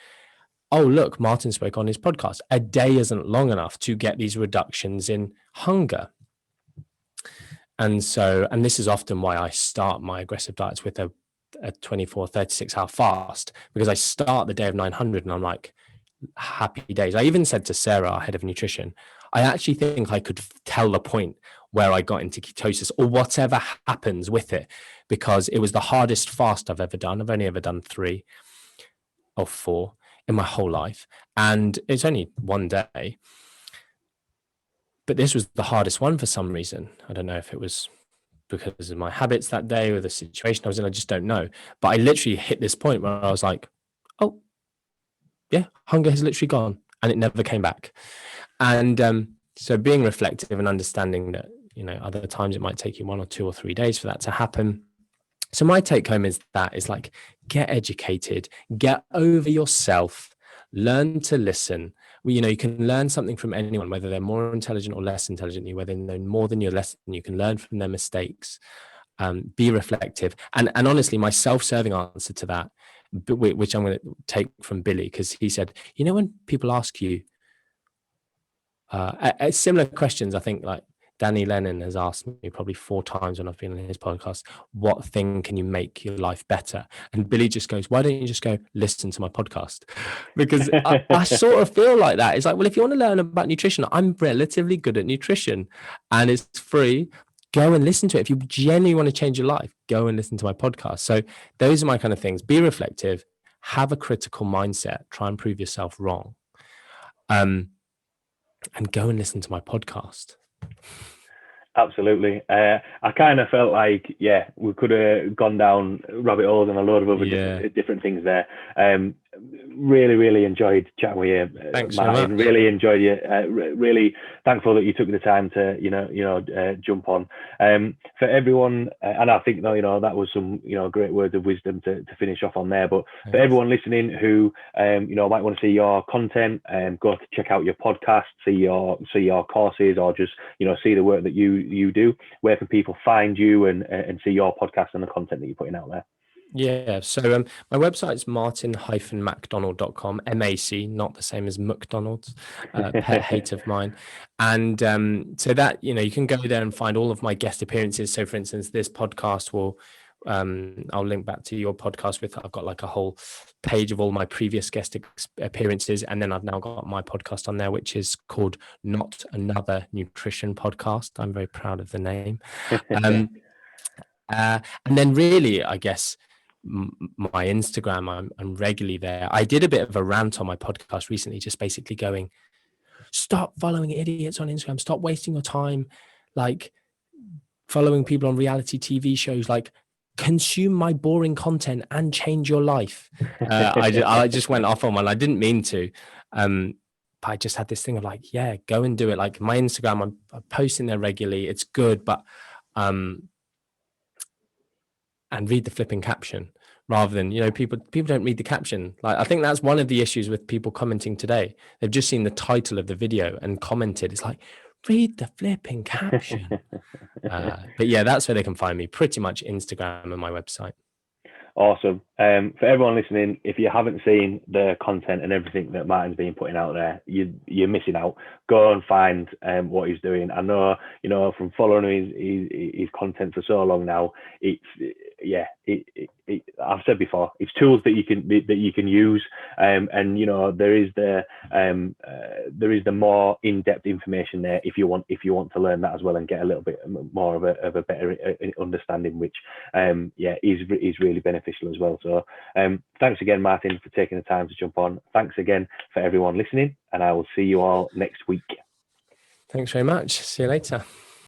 Oh, look, Martin spoke on his podcast. A day isn't long enough to get these reductions in hunger. And this is often why I start my aggressive diets with a 24, 36 hour fast, because I start the day of 900 and I'm like, happy days. I even said to Sarah, our head of nutrition, I actually think I could tell the point where I got into ketosis or whatever happens with it, because it was the hardest fast I've ever done. I've only ever done 3. of 4 in my whole life. And it's only one day. But this was the hardest one for some reason. I don't know if it was because of my habits that day or the situation I was in. I just don't know. But I literally hit this point where I was like, oh, yeah, hunger has literally gone. And it never came back. And so being reflective and understanding that, other times it might take you 1 or 2 or 3 days for that to happen. So my take home is like, get educated, get over yourself, learn to listen. You can learn something from anyone, whether they're more intelligent or less intelligent than you, whether they know more than you or less than you. Can learn from their mistakes. Be reflective. And honestly, my self-serving answer to that, which I'm going to take from Billy, because he said, when people ask you similar questions, I think like Danny Lennon has asked me probably 4 times when I've been on his podcast, what thing can you make your life better? And Billy just goes, why don't you just go listen to my podcast? Because I sort of feel like that. It's like, well, if you want to learn about nutrition, I'm relatively good at nutrition and it's free. Go and listen to it. If you genuinely want to change your life, go and listen to my podcast. So those are my kind of things. Be reflective, have a critical mindset, try and prove yourself wrong. And go and listen to my podcast. Absolutely. I kind of felt like, we could have gone down rabbit holes and a load of other different things there. Really, really enjoyed chatting with you. Thanks Martin. so much. Really enjoyed you. Really thankful that you took the time to, jump on. For everyone, and I think that was some, great words of wisdom to finish off on there. But for everyone listening who, might want to see your content, go to check out your podcast, see your courses, or just, see the work that you do. Where can people find you and see your podcast and the content that you're putting out there? Yeah, so my website's martin-macdonald.com, MAC, not the same as McDonald's, pet hate of mine. And so that, you can go there and find all of my guest appearances. So for instance, this podcast will, I'll link back to your podcast I've got like a whole page of all my previous guest appearances. And then I've now got my podcast on there, which is called Not Another Nutrition Podcast. I'm very proud of the name. And then really, I guess, my Instagram, I'm regularly there. I did a bit of a rant on my podcast recently, just basically going, stop following idiots on Instagram, stop wasting your time, like following people on reality TV shows, like consume my boring content and change your life. I just went off on one. I didn't mean to, but I just had this thing of like, go and do it. Like my Instagram, I'm posting there regularly. It's good, but and read the flipping caption rather than, people don't read the caption. Like, I think that's one of the issues with people commenting today. They've just seen the title of the video and commented. It's like, read the flipping caption. But that's where they can find me, pretty much Instagram and my website. Awesome. For everyone listening, if you haven't seen the content and everything that Martin's been putting out there, you're missing out. Go and find what he's doing. I know, from following his content for so long now, I've said before, it's tools that you can use, and there is the more in-depth information there if you want to learn that as well and get a little bit more of a better understanding, which is really beneficial as well. So thanks again, Martin, for taking the time to jump on. Thanks again for everyone listening, and I will see you all next week. Thanks very much. See you later.